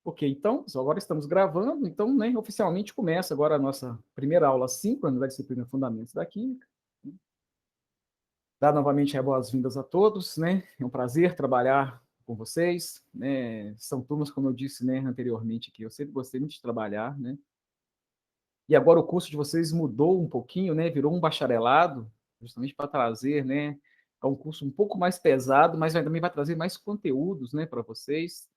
Ok, então, pessoal, agora estamos gravando, então, né, oficialmente começa agora a nossa primeira aula síncrona da disciplina Fundamentos da Química. Dar novamente boas-vindas a todos, né? É um prazer trabalhar com vocês, né? São turmas, como eu disse, né, anteriormente aqui, eu sempre gostei muito de trabalhar, né? E agora o curso de vocês mudou um pouquinho, né? Virou um bacharelado, justamente para trazer, né? É um curso um pouco mais pesado, mas também vai trazer mais conteúdos, né, para vocês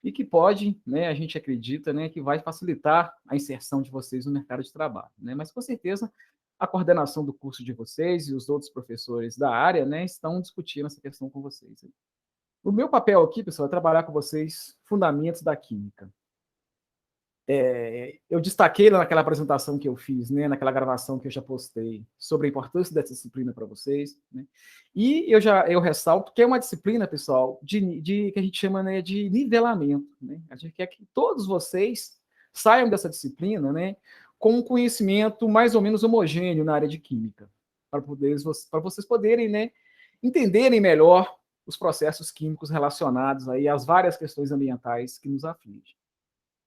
e que pode, né? A gente acredita, né, que vai facilitar a inserção de vocês no mercado de trabalho, né? Mas com certeza a coordenação do curso de vocês e os outros professores da área, né, estão discutindo essa questão com vocês. O meu papel aqui, pessoal, é trabalhar com vocês fundamentos da química. Eu destaquei naquela apresentação que eu fiz, né, naquela gravação que eu já postei, sobre a importância dessa disciplina para vocês, né, e eu ressalto que é uma disciplina, pessoal, que a gente chama, né, de nivelamento, né, a gente quer que todos vocês saiam dessa disciplina, né, com um conhecimento mais ou menos homogêneo na área de química, para vocês poderem, né, entenderem melhor os processos químicos relacionados aí às várias questões ambientais que nos afligem.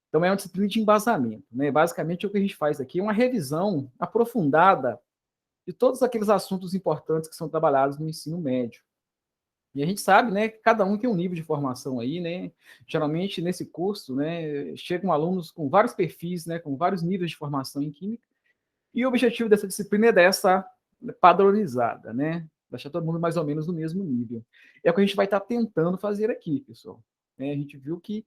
Então, é uma disciplina de embasamento, né? Basicamente, o que a gente faz aqui é uma revisão aprofundada de todos aqueles assuntos importantes que são trabalhados no ensino médio. E a gente sabe, né, que cada um tem um nível de formação aí, né? Geralmente, nesse curso, né, chegam alunos com vários perfis, né, com vários níveis de formação em química, e o objetivo dessa disciplina é dessa padronizada, né? Deixar todo mundo mais ou menos no mesmo nível. É o que a gente vai estar tentando fazer aqui, pessoal. A gente viu que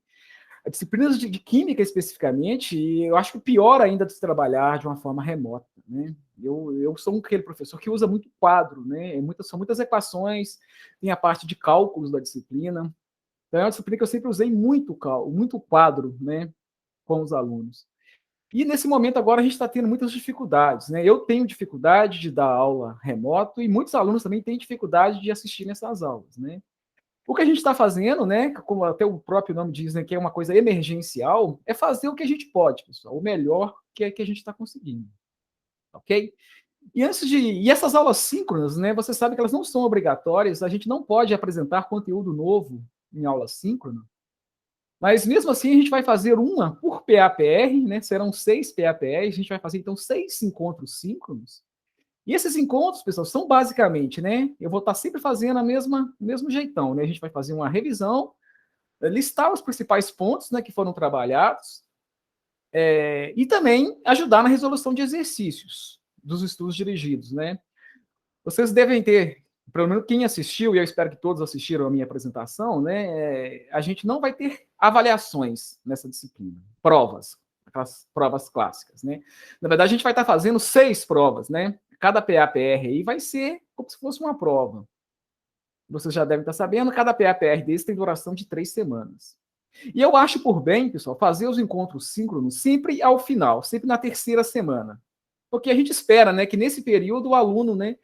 a disciplina de química, especificamente, e eu acho que pior ainda de se trabalhar de uma forma remota, né? Eu sou aquele professor que usa muito quadro, né? São muitas equações, tem a parte de cálculos da disciplina. Então, é uma disciplina que eu sempre usei muito quadro, né, com os alunos. E nesse momento agora a gente está tendo muitas dificuldades, né? Eu tenho dificuldade de dar aula remoto e muitos alunos também têm dificuldade de assistir nessas aulas, né? O que a gente está fazendo, né, como até o próprio nome diz, né, que é uma coisa emergencial, é fazer o que a gente pode, pessoal, o melhor que a gente está conseguindo, ok? E essas aulas síncronas, né, você sabe que elas não são obrigatórias, a gente não pode apresentar conteúdo novo em aula síncrona, mas mesmo assim a gente vai fazer uma por PAPR, né, serão 6 PAPRs, a gente vai fazer então 6 encontros síncronos. E esses encontros, pessoal, são basicamente, né? Eu vou estar sempre fazendo mesmo jeitão, né? A gente vai fazer uma revisão, listar os principais pontos, né, que foram trabalhados, e também ajudar na resolução de exercícios dos estudos dirigidos, né? Vocês devem ter, pelo menos quem assistiu, e eu espero que todos assistiram a minha apresentação, né? A gente não vai ter avaliações nessa disciplina, provas, aquelas provas clássicas, né? Na verdade, a gente vai estar fazendo 6 provas, né? Cada PAPR aí vai ser como se fosse uma prova. Vocês já devem estar sabendo, cada PAPR desse tem duração de 3 semanas. E eu acho por bem, pessoal, fazer os encontros síncronos sempre ao final, sempre na terceira semana. Porque a gente espera, né, que nesse período o aluno, né,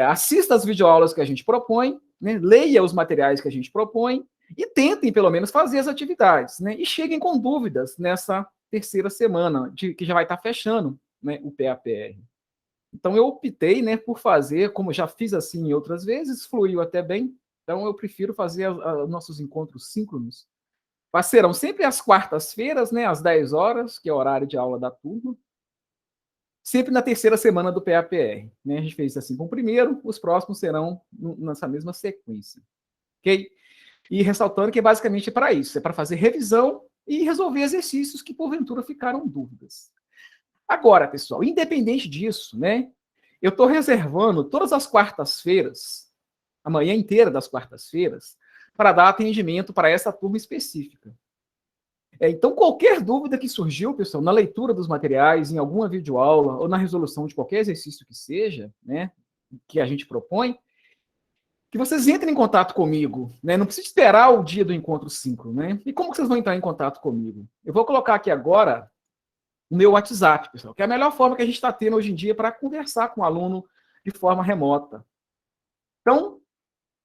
assista às videoaulas que a gente propõe, né, leia os materiais que a gente propõe e tentem, pelo menos, fazer as atividades, né, e cheguem com dúvidas nessa terceira semana, que já vai estar fechando, né, o PAPR. Então, eu optei, né, por fazer, como já fiz assim outras vezes, fluiu até bem, então eu prefiro fazer nossos encontros síncronos. Serão sempre às quartas-feiras, né, às 10 horas, que é o horário de aula da turma, sempre na terceira semana do PAPR. Né? A gente fez assim com o primeiro, os próximos serão nessa mesma sequência. Ok? E ressaltando que basicamente é para isso, é para fazer revisão e resolver exercícios que porventura ficaram dúvidas. Agora, pessoal, independente disso, né, eu estou reservando todas as quartas-feiras, a manhã inteira das quartas-feiras, para dar atendimento para essa turma específica. Então, qualquer dúvida que surgiu, pessoal, na leitura dos materiais, em alguma videoaula ou na resolução de qualquer exercício que seja, né, que a gente propõe, que vocês entrem em contato comigo, né? Não precisa esperar o dia do encontro síncrono, né? E como que vocês vão entrar em contato comigo? Eu vou colocar aqui agora o meu WhatsApp, pessoal, que é a melhor forma que a gente está tendo hoje em dia para conversar com o aluno de forma remota. Então,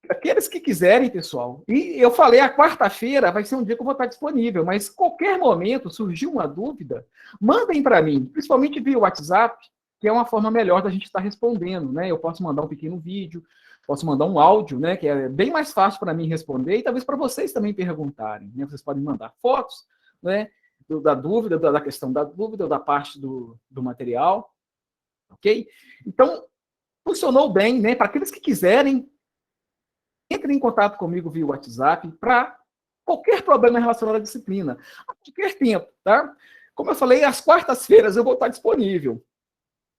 aqueles que quiserem, pessoal, e eu falei, a quarta-feira vai ser um dia que eu vou estar disponível, mas qualquer momento surgiu uma dúvida, mandem para mim, principalmente via WhatsApp, que é uma forma melhor da gente estar respondendo, né? Eu posso mandar um pequeno vídeo, posso mandar um áudio, né? Que é bem mais fácil para mim responder e talvez para vocês também perguntarem, né? Vocês podem mandar fotos, né, da dúvida, da questão da dúvida, da parte do material, ok? Então, funcionou bem, né? Para aqueles que quiserem, entrem em contato comigo via WhatsApp para qualquer problema relacionado à disciplina, a qualquer tempo, tá? Como eu falei, às quartas-feiras eu vou estar disponível.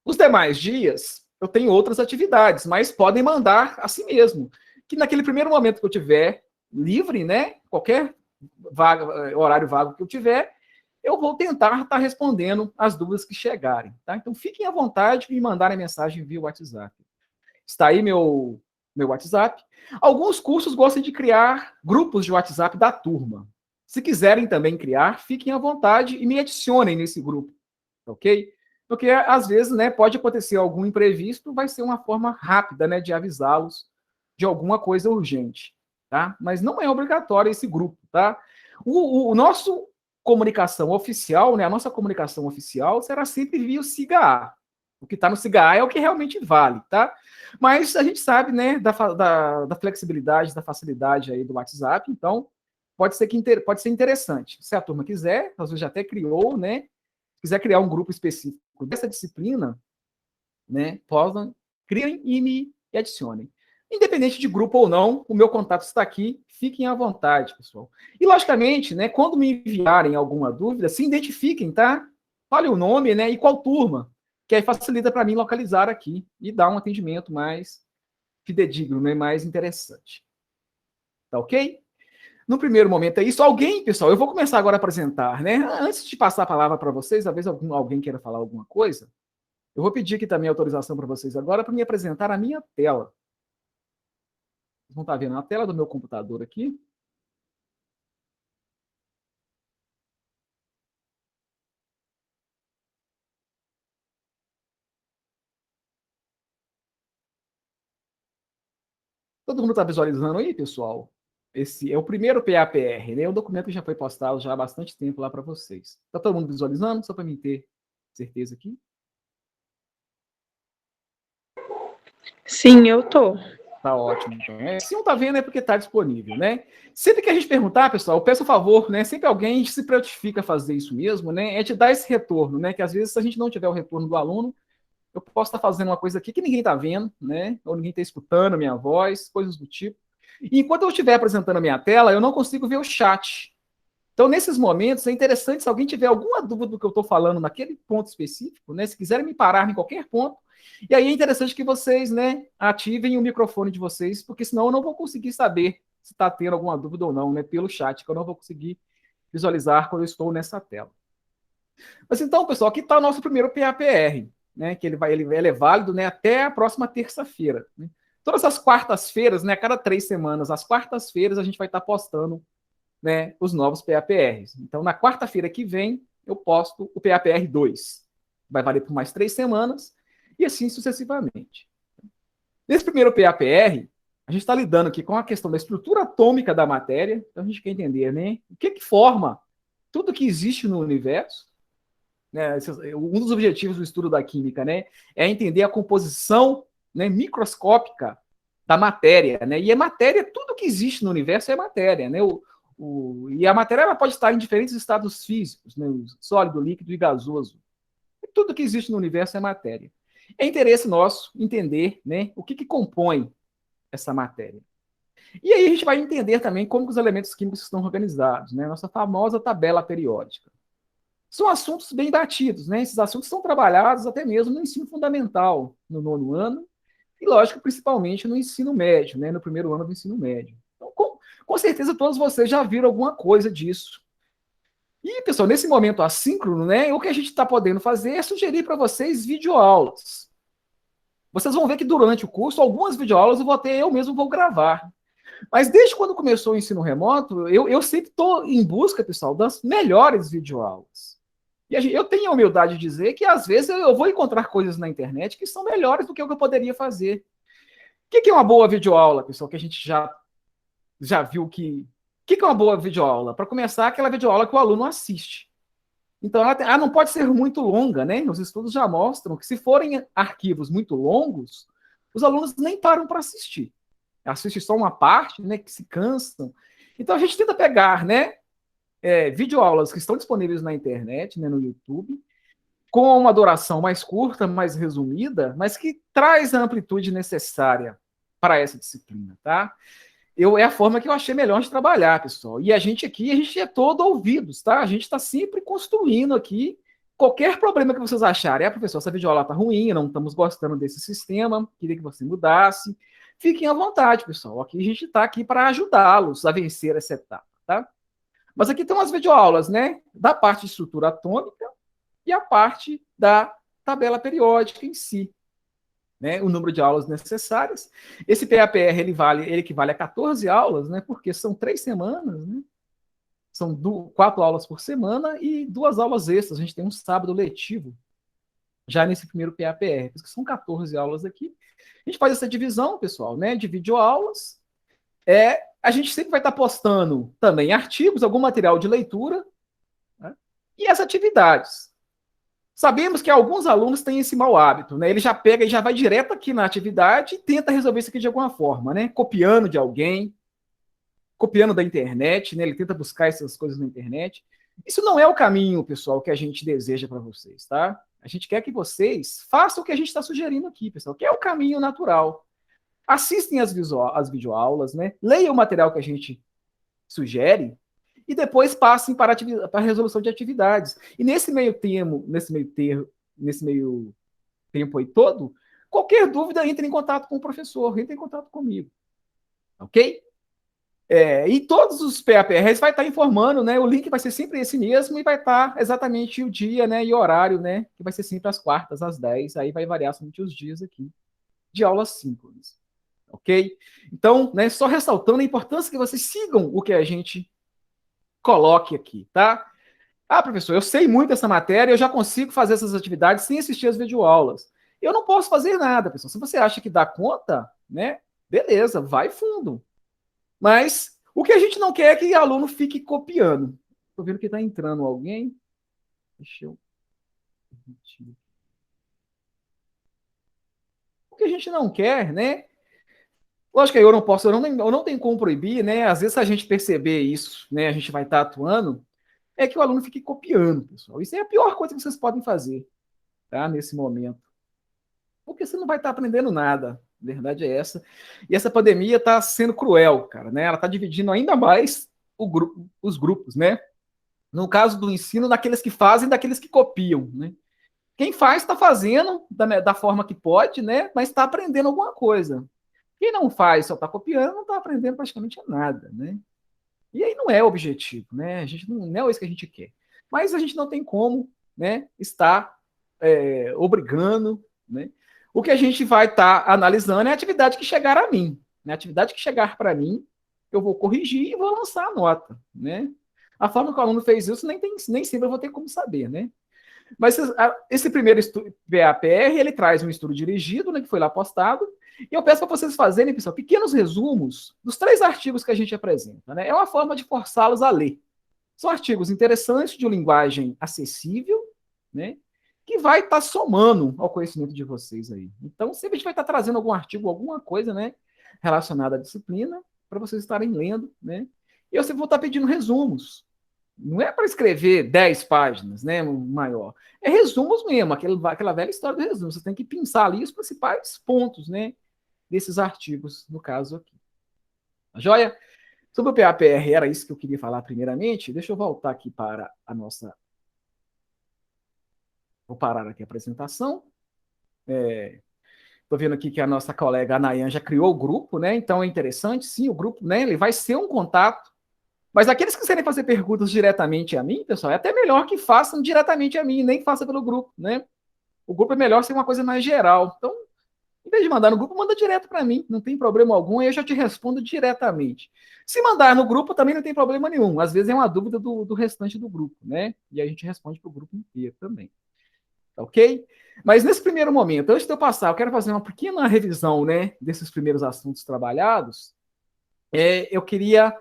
Os demais dias, eu tenho outras atividades, mas podem mandar a si mesmo. Que naquele primeiro momento que eu tiver livre, né? Qualquer horário vago que eu tiver, eu vou tentar estar respondendo as dúvidas que chegarem, tá? Então, fiquem à vontade de me mandarem mensagem via WhatsApp. Está aí meu WhatsApp. Alguns cursos gostam de criar grupos de WhatsApp da turma. Se quiserem também criar, fiquem à vontade e me adicionem nesse grupo, ok? Porque, às vezes, né, pode acontecer algum imprevisto, vai ser uma forma rápida, né, de avisá-los de alguma coisa urgente, tá? Mas não é obrigatório esse grupo, tá? O nosso comunicação oficial, né, a nossa comunicação oficial será sempre via o SIGA-A. O que está no SIGA-A é o que realmente vale, tá? Mas a gente sabe, né, da flexibilidade, da facilidade aí do WhatsApp, então pode ser interessante. Se a turma quiser, às vezes já até criou, né? Quiser criar um grupo específico dessa disciplina, né? Criem e me adicionem. Independente de grupo ou não, o meu contato está aqui, fiquem à vontade, pessoal. E, logicamente, né, quando me enviarem alguma dúvida, se identifiquem, tá? Fale o nome, né, e qual turma, que aí facilita para mim localizar aqui e dar um atendimento mais fidedigno, né, mais interessante. Tá ok? No primeiro momento é isso. Alguém, pessoal, eu vou começar agora a apresentar, né? Antes de passar a palavra para vocês, talvez alguém queira falar alguma coisa, eu vou pedir aqui também autorização para vocês agora para me apresentar a minha tela. Vocês vão estar vendo a tela do meu computador aqui. Todo mundo está visualizando aí, pessoal? Esse é o primeiro PAPR, né? O documento que já foi postado já há bastante tempo lá para vocês. Está todo mundo visualizando? Só para mim ter certeza aqui. Sim, eu tô. Tá ótimo, então. Se não tá vendo é porque tá disponível, né? Sempre que a gente perguntar, pessoal, eu peço um favor, né? Sempre alguém se prontifica a fazer isso mesmo, né? É te dar esse retorno, né? Que às vezes, se a gente não tiver o retorno do aluno, eu posso estar fazendo uma coisa aqui que ninguém tá vendo, né? Ou ninguém tá escutando a minha voz, coisas do tipo. E enquanto eu estiver apresentando a minha tela, eu não consigo ver o chat. Então, nesses momentos, é interessante, se alguém tiver alguma dúvida do que eu estou falando naquele ponto específico, né? Se quiserem me parar em qualquer ponto, e aí é interessante que vocês, né, ativem o microfone de vocês, porque senão eu não vou conseguir saber se está tendo alguma dúvida ou não, né, pelo chat, que eu não vou conseguir visualizar quando eu estou nessa tela. Mas então, pessoal, aqui está o nosso primeiro PAPR, né, que ele é válido, né, até a próxima terça-feira. Né? Todas as quartas-feiras, né, a cada 3 semanas, às quartas-feiras, a gente vai estar postando, né, os novos PAPRs. Então, na quarta-feira que vem, eu posto o PAPR 2. Vai valer por mais 3 semanas, e assim sucessivamente. Nesse primeiro PAPR, a gente está lidando aqui com a questão da estrutura atômica da matéria, então a gente quer entender, né, o que forma tudo que existe no universo. Né, um dos objetivos do estudo da química, né, é entender a composição, né, microscópica da matéria, né, e a matéria, tudo que existe no universo é matéria, né, e a matéria ela pode estar em diferentes estados físicos, né, sólido, líquido e gasoso. E tudo que existe no universo é matéria. É interesse nosso entender, né, o que compõe essa matéria. E aí a gente vai entender também como os elementos químicos estão organizados, né, nossa famosa tabela periódica. São assuntos bem batidos, né? Esses assuntos são trabalhados até mesmo no ensino fundamental, no 9º ano, e, lógico, principalmente no ensino médio, né? No primeiro ano do ensino médio. Então, com certeza, todos vocês já viram alguma coisa disso. E, pessoal, nesse momento assíncrono, né, o que a gente está podendo fazer é sugerir para vocês videoaulas. Vocês vão ver que durante o curso, algumas videoaulas eu mesmo vou gravar. Mas desde quando começou o ensino remoto, eu sempre estou em busca, pessoal, das melhores videoaulas. E eu tenho a humildade de dizer que, às vezes, eu vou encontrar coisas na internet que são melhores do que o que eu poderia fazer. O que é uma boa videoaula, pessoal, que a gente já viu que... O que é uma boa videoaula? Para começar, aquela videoaula que o aluno assiste. Então, ela não pode ser muito longa, né? Os estudos já mostram que, se forem arquivos muito longos, os alunos nem param para assistir. Assistem só uma parte, né? Que se cansam. Então, a gente tenta pegar, né? videoaulas que estão disponíveis na internet, né, no YouTube, com uma duração mais curta, mais resumida, mas que traz a amplitude necessária para essa disciplina, tá? É a forma que eu achei melhor de trabalhar, pessoal. E a gente aqui, a gente é todo ouvidos, tá? A gente está sempre construindo aqui qualquer problema que vocês acharem. Professor, essa videoaula está ruim, não estamos gostando desse sistema, queria que você mudasse. Fiquem à vontade, pessoal. Aqui a gente está aqui para ajudá-los a vencer essa etapa, tá? Mas aqui tem umas videoaulas, né? Da parte de estrutura atômica e a parte da tabela periódica em si. Né, o número de aulas necessárias. Esse PAPR ele equivale a 14 aulas, né, porque são 3 semanas, né, são 4 aulas por semana e 2 aulas extras. A gente tem um sábado letivo já nesse primeiro PAPR, que são 14 aulas aqui. A gente faz essa divisão, pessoal, né, de videoaulas. A gente sempre vai estar postando também artigos, algum material de leitura, né, e as atividades. Sabemos que alguns alunos têm esse mau hábito, né? Ele já pega e já vai direto aqui na atividade e tenta resolver isso aqui de alguma forma, né? Copiando de alguém, copiando da internet, né? Ele tenta buscar essas coisas na internet. Isso não é o caminho, pessoal, que a gente deseja para vocês, tá? A gente quer que vocês façam o que a gente está sugerindo aqui, pessoal, que é o caminho natural. Assistem as videoaulas, né? Leiam o material que a gente sugere e depois passem para a resolução de atividades. E nesse meio tempo aí todo, qualquer dúvida, entre em contato com o professor, entre em contato comigo. Ok? E todos os PAPRs vai estar informando, né? O link vai ser sempre esse mesmo e vai estar exatamente o dia, né? E o horário, né? Que vai ser sempre às quartas, às 10. Aí vai variar somente os dias aqui de aulas síncronas. Ok? Então, né, só ressaltando a importância que vocês sigam o que a gente coloque aqui, tá? Professor, eu sei muito essa matéria, eu já consigo fazer essas atividades sem assistir as videoaulas. Eu não posso fazer nada, pessoal. Se você acha que dá conta, né? Beleza, vai fundo. Mas o que a gente não quer é que o aluno fique copiando. Estou vendo que está entrando alguém. Deixa eu. O que a gente não quer, né? Lógico que eu não tenho como proibir, né? Às vezes, se a gente perceber isso, né? A gente vai estar atuando, é que o aluno fique copiando, pessoal. Isso é a pior coisa que vocês podem fazer, tá? Nesse momento. Porque você não vai estar aprendendo nada. A verdade é essa. E essa pandemia está sendo cruel, cara, né? Ela está dividindo ainda mais os grupos, né? No caso do ensino, daqueles que fazem e daqueles que copiam, né? Quem faz está fazendo da forma que pode, né? Mas está aprendendo alguma coisa. Quem não faz, só está copiando, não está aprendendo praticamente nada, né? E aí não é o objetivo, né? A gente não é isso que a gente quer. Mas a gente não tem como, né? Estar obrigando, né? O que a gente vai estar analisando é a atividade que chegar a mim. Né? A atividade que chegar para mim, eu vou corrigir e vou lançar a nota, né? A forma que o aluno fez isso nem sempre eu vou ter como saber, né? Mas esse primeiro PAPR, ele traz um estudo dirigido, né, que foi lá postado, e eu peço para vocês fazerem, pessoal, pequenos resumos dos 3 artigos que a gente apresenta. Né? É uma forma de forçá-los a ler. São artigos interessantes, de uma linguagem acessível, né? Que vai estar somando ao conhecimento de vocês aí. Então, sempre a gente vai estar trazendo algum artigo, alguma coisa, né, relacionada à disciplina, para vocês estarem lendo, né? E eu sempre vou estar pedindo resumos. Não é para escrever 10 páginas, né, maior. É resumos mesmo, aquela velha história do resumo. Você tem que pensar ali os principais pontos, né, desses artigos, no caso aqui. A joia? Sobre o PAPR, era isso que eu queria falar primeiramente. Deixa eu voltar aqui para a nossa... Vou parar aqui a apresentação. Estou vendo aqui que a nossa colega Anayan já criou o grupo, né? Então é interessante, sim, o grupo, né? Ele vai ser um contato. Mas aqueles que quiserem fazer perguntas diretamente a mim, pessoal, é até melhor que façam diretamente a mim, nem faça pelo grupo, né? O grupo é melhor ser uma coisa mais geral. Então, em vez de mandar no grupo, manda direto para mim, não tem problema algum, e eu já te respondo diretamente. Se mandar no grupo, também não tem problema nenhum. Às vezes é uma dúvida do restante do grupo, né? E a gente responde para o grupo inteiro também. Ok? Mas nesse primeiro momento, antes de eu passar, eu quero fazer uma pequena revisão, né, desses primeiros assuntos trabalhados. Eu queria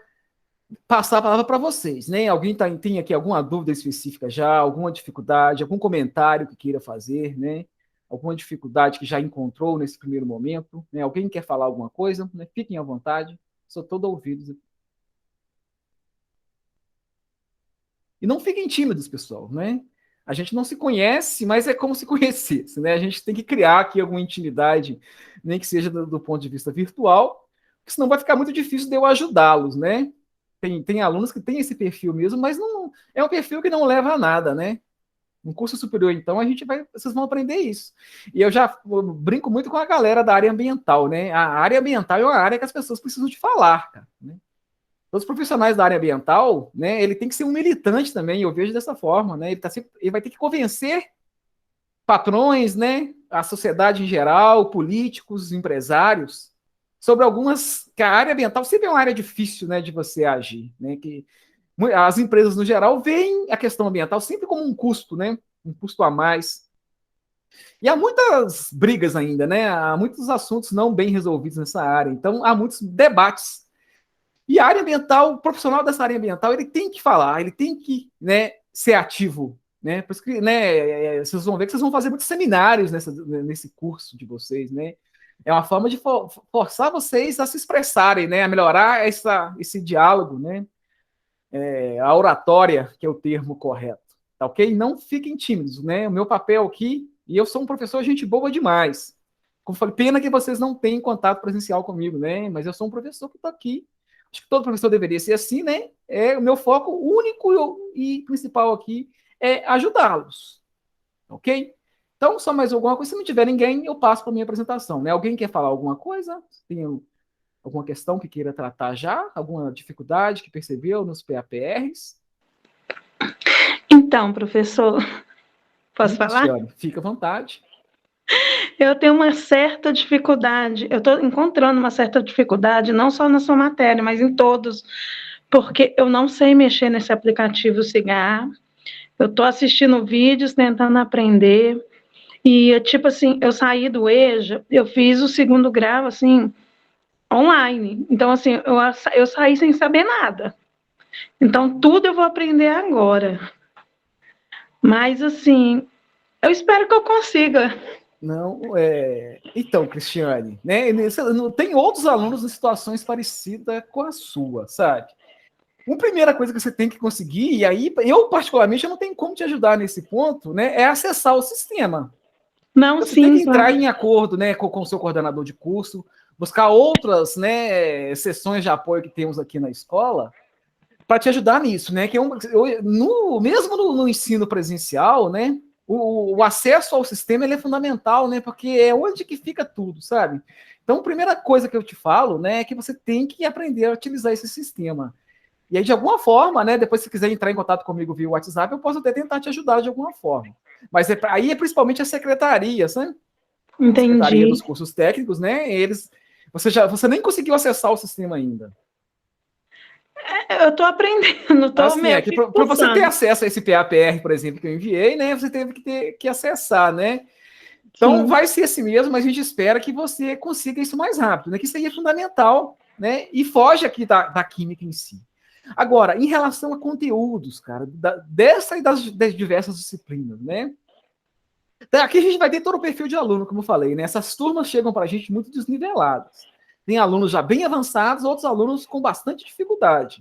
passar a palavra para vocês, né? Alguém tem aqui alguma dúvida específica já, alguma dificuldade, algum comentário que queira fazer, né? Alguma dificuldade que já encontrou nesse primeiro momento, né? Alguém quer falar alguma coisa, né? Fiquem à vontade, sou todo ouvidos. E não fiquem tímidos, pessoal, né? A gente não se conhece, mas é como se conhecesse, né? A gente tem que criar aqui alguma intimidade, nem que seja do ponto de vista virtual, porque senão vai ficar muito difícil de eu ajudá-los, né? Tem alunos que têm esse perfil mesmo, mas não é um perfil que não leva a nada, né? No curso superior, então, vocês vão aprender isso. E eu brinco muito com a galera da área ambiental, né? A área ambiental é uma área que as pessoas precisam de falar, cara, né? Todos os profissionais da área ambiental, né, ele tem que ser um militante também, eu vejo dessa forma, né? Ele vai ter que convencer patrões, né, a sociedade em geral, políticos, empresários, sobre que a área ambiental sempre é uma área difícil, né, de você agir, né? Que as empresas no geral veem a questão ambiental sempre como um custo, né? Um custo a mais. E há muitas brigas ainda, né? Há muitos assuntos não bem resolvidos nessa área. Então, há muitos debates. E a área ambiental, o profissional dessa área ambiental, ele tem que falar, ele tem que, né, ser ativo, né? Por isso que, né, vocês vão ver que vocês vão fazer muitos seminários nesse curso de vocês, né? É uma forma de forçar vocês a se expressarem, né? A melhorar esse diálogo, né? A oratória, que é o termo correto, tá ok? Não fiquem tímidos, né? O meu papel aqui, e eu sou um professor gente boa demais. Como eu falei, pena que vocês não têm contato presencial comigo, né? Mas eu sou um professor que está aqui. Acho que todo professor deveria ser assim, né? O meu foco único e principal aqui é ajudá-los, ok? Então, só mais alguma coisa. Se não tiver ninguém, eu passo para a minha apresentação, né? Alguém quer falar alguma coisa? Tem alguma questão que queira tratar já? Alguma dificuldade que percebeu nos PAPRs? Então, professor, posso falar? Cristiane, fica à vontade. Eu tenho uma certa dificuldade, eu estou encontrando uma certa dificuldade, não só na sua matéria, mas em todos, porque eu não sei mexer nesse aplicativo Cigar, eu estou assistindo vídeos, tentando aprender, e, tipo assim, eu saí do EJA, eu fiz o segundo grau, assim, online, então, assim, eu saí sem saber nada, então, tudo eu vou aprender agora, mas, assim, eu espero que eu consiga. Não, então, Cristiane, né? Tem outros alunos em situações parecidas com a sua, sabe? Uma primeira coisa que você tem que conseguir, e aí eu, particularmente, eu não tenho como te ajudar nesse ponto, né? É acessar o sistema. Não, Você tem que sim, entrar em acordo, né, com o seu coordenador de curso, buscar outras, né, sessões de apoio que temos aqui na escola, para te ajudar nisso, né? Mesmo no ensino presencial, né? O acesso ao sistema ele é fundamental, né? Porque é onde que fica tudo, sabe? Então, a primeira coisa que eu te falo, né, é que você tem que aprender a utilizar esse sistema. E aí, de alguma forma, né, depois se quiser entrar em contato comigo via WhatsApp, eu posso até tentar te ajudar de alguma forma. Mas aí é principalmente a secretaria, sabe? A secretaria entendi. dos cursos técnicos, né? Você nem conseguiu acessar o sistema ainda. Eu estou aprendendo, estou Assim, meio que que para você ter pulsando. acesso a esse PAPR, por exemplo, que eu enviei, né? Você teve que acessar, né? Então, Sim, vai ser assim mesmo, mas a gente espera que você consiga isso mais rápido, né? Que isso aí é fundamental, né? E foge aqui da química em si. Agora, em relação a conteúdos, cara, dessa e das diversas disciplinas, né? Então, aqui a gente vai ter todo o perfil de aluno, como eu falei, né? Essas turmas chegam para a gente muito desniveladas. Tem alunos já bem avançados, outros alunos com bastante dificuldade.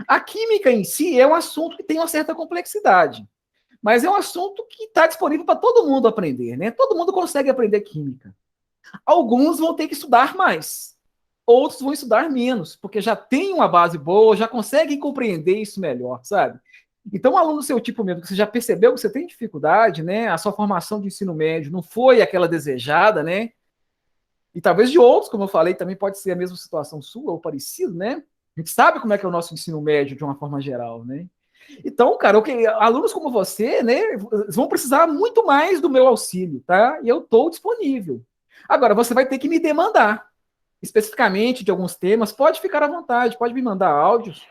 A química em si é um assunto que tem uma certa complexidade, mas é um assunto que está disponível para todo mundo aprender, né? Todo mundo consegue aprender química. Alguns vão ter que estudar mais, outros vão estudar menos, porque já tem uma base boa, já conseguem compreender isso melhor, sabe? Então, um aluno do seu tipo mesmo, que você já percebeu que você tem dificuldade, né? A sua formação de ensino médio não foi aquela desejada, né? E talvez de outros, como eu falei, também pode ser a mesma situação sua ou parecido, né? A gente sabe como é que é o nosso ensino médio de uma forma geral, né? Então, cara, alunos como você, né, vão precisar muito mais do meu auxílio, tá? E eu estou disponível. Agora, você vai ter que me demandar, especificamente de alguns temas. Pode ficar à vontade, pode me mandar áudios,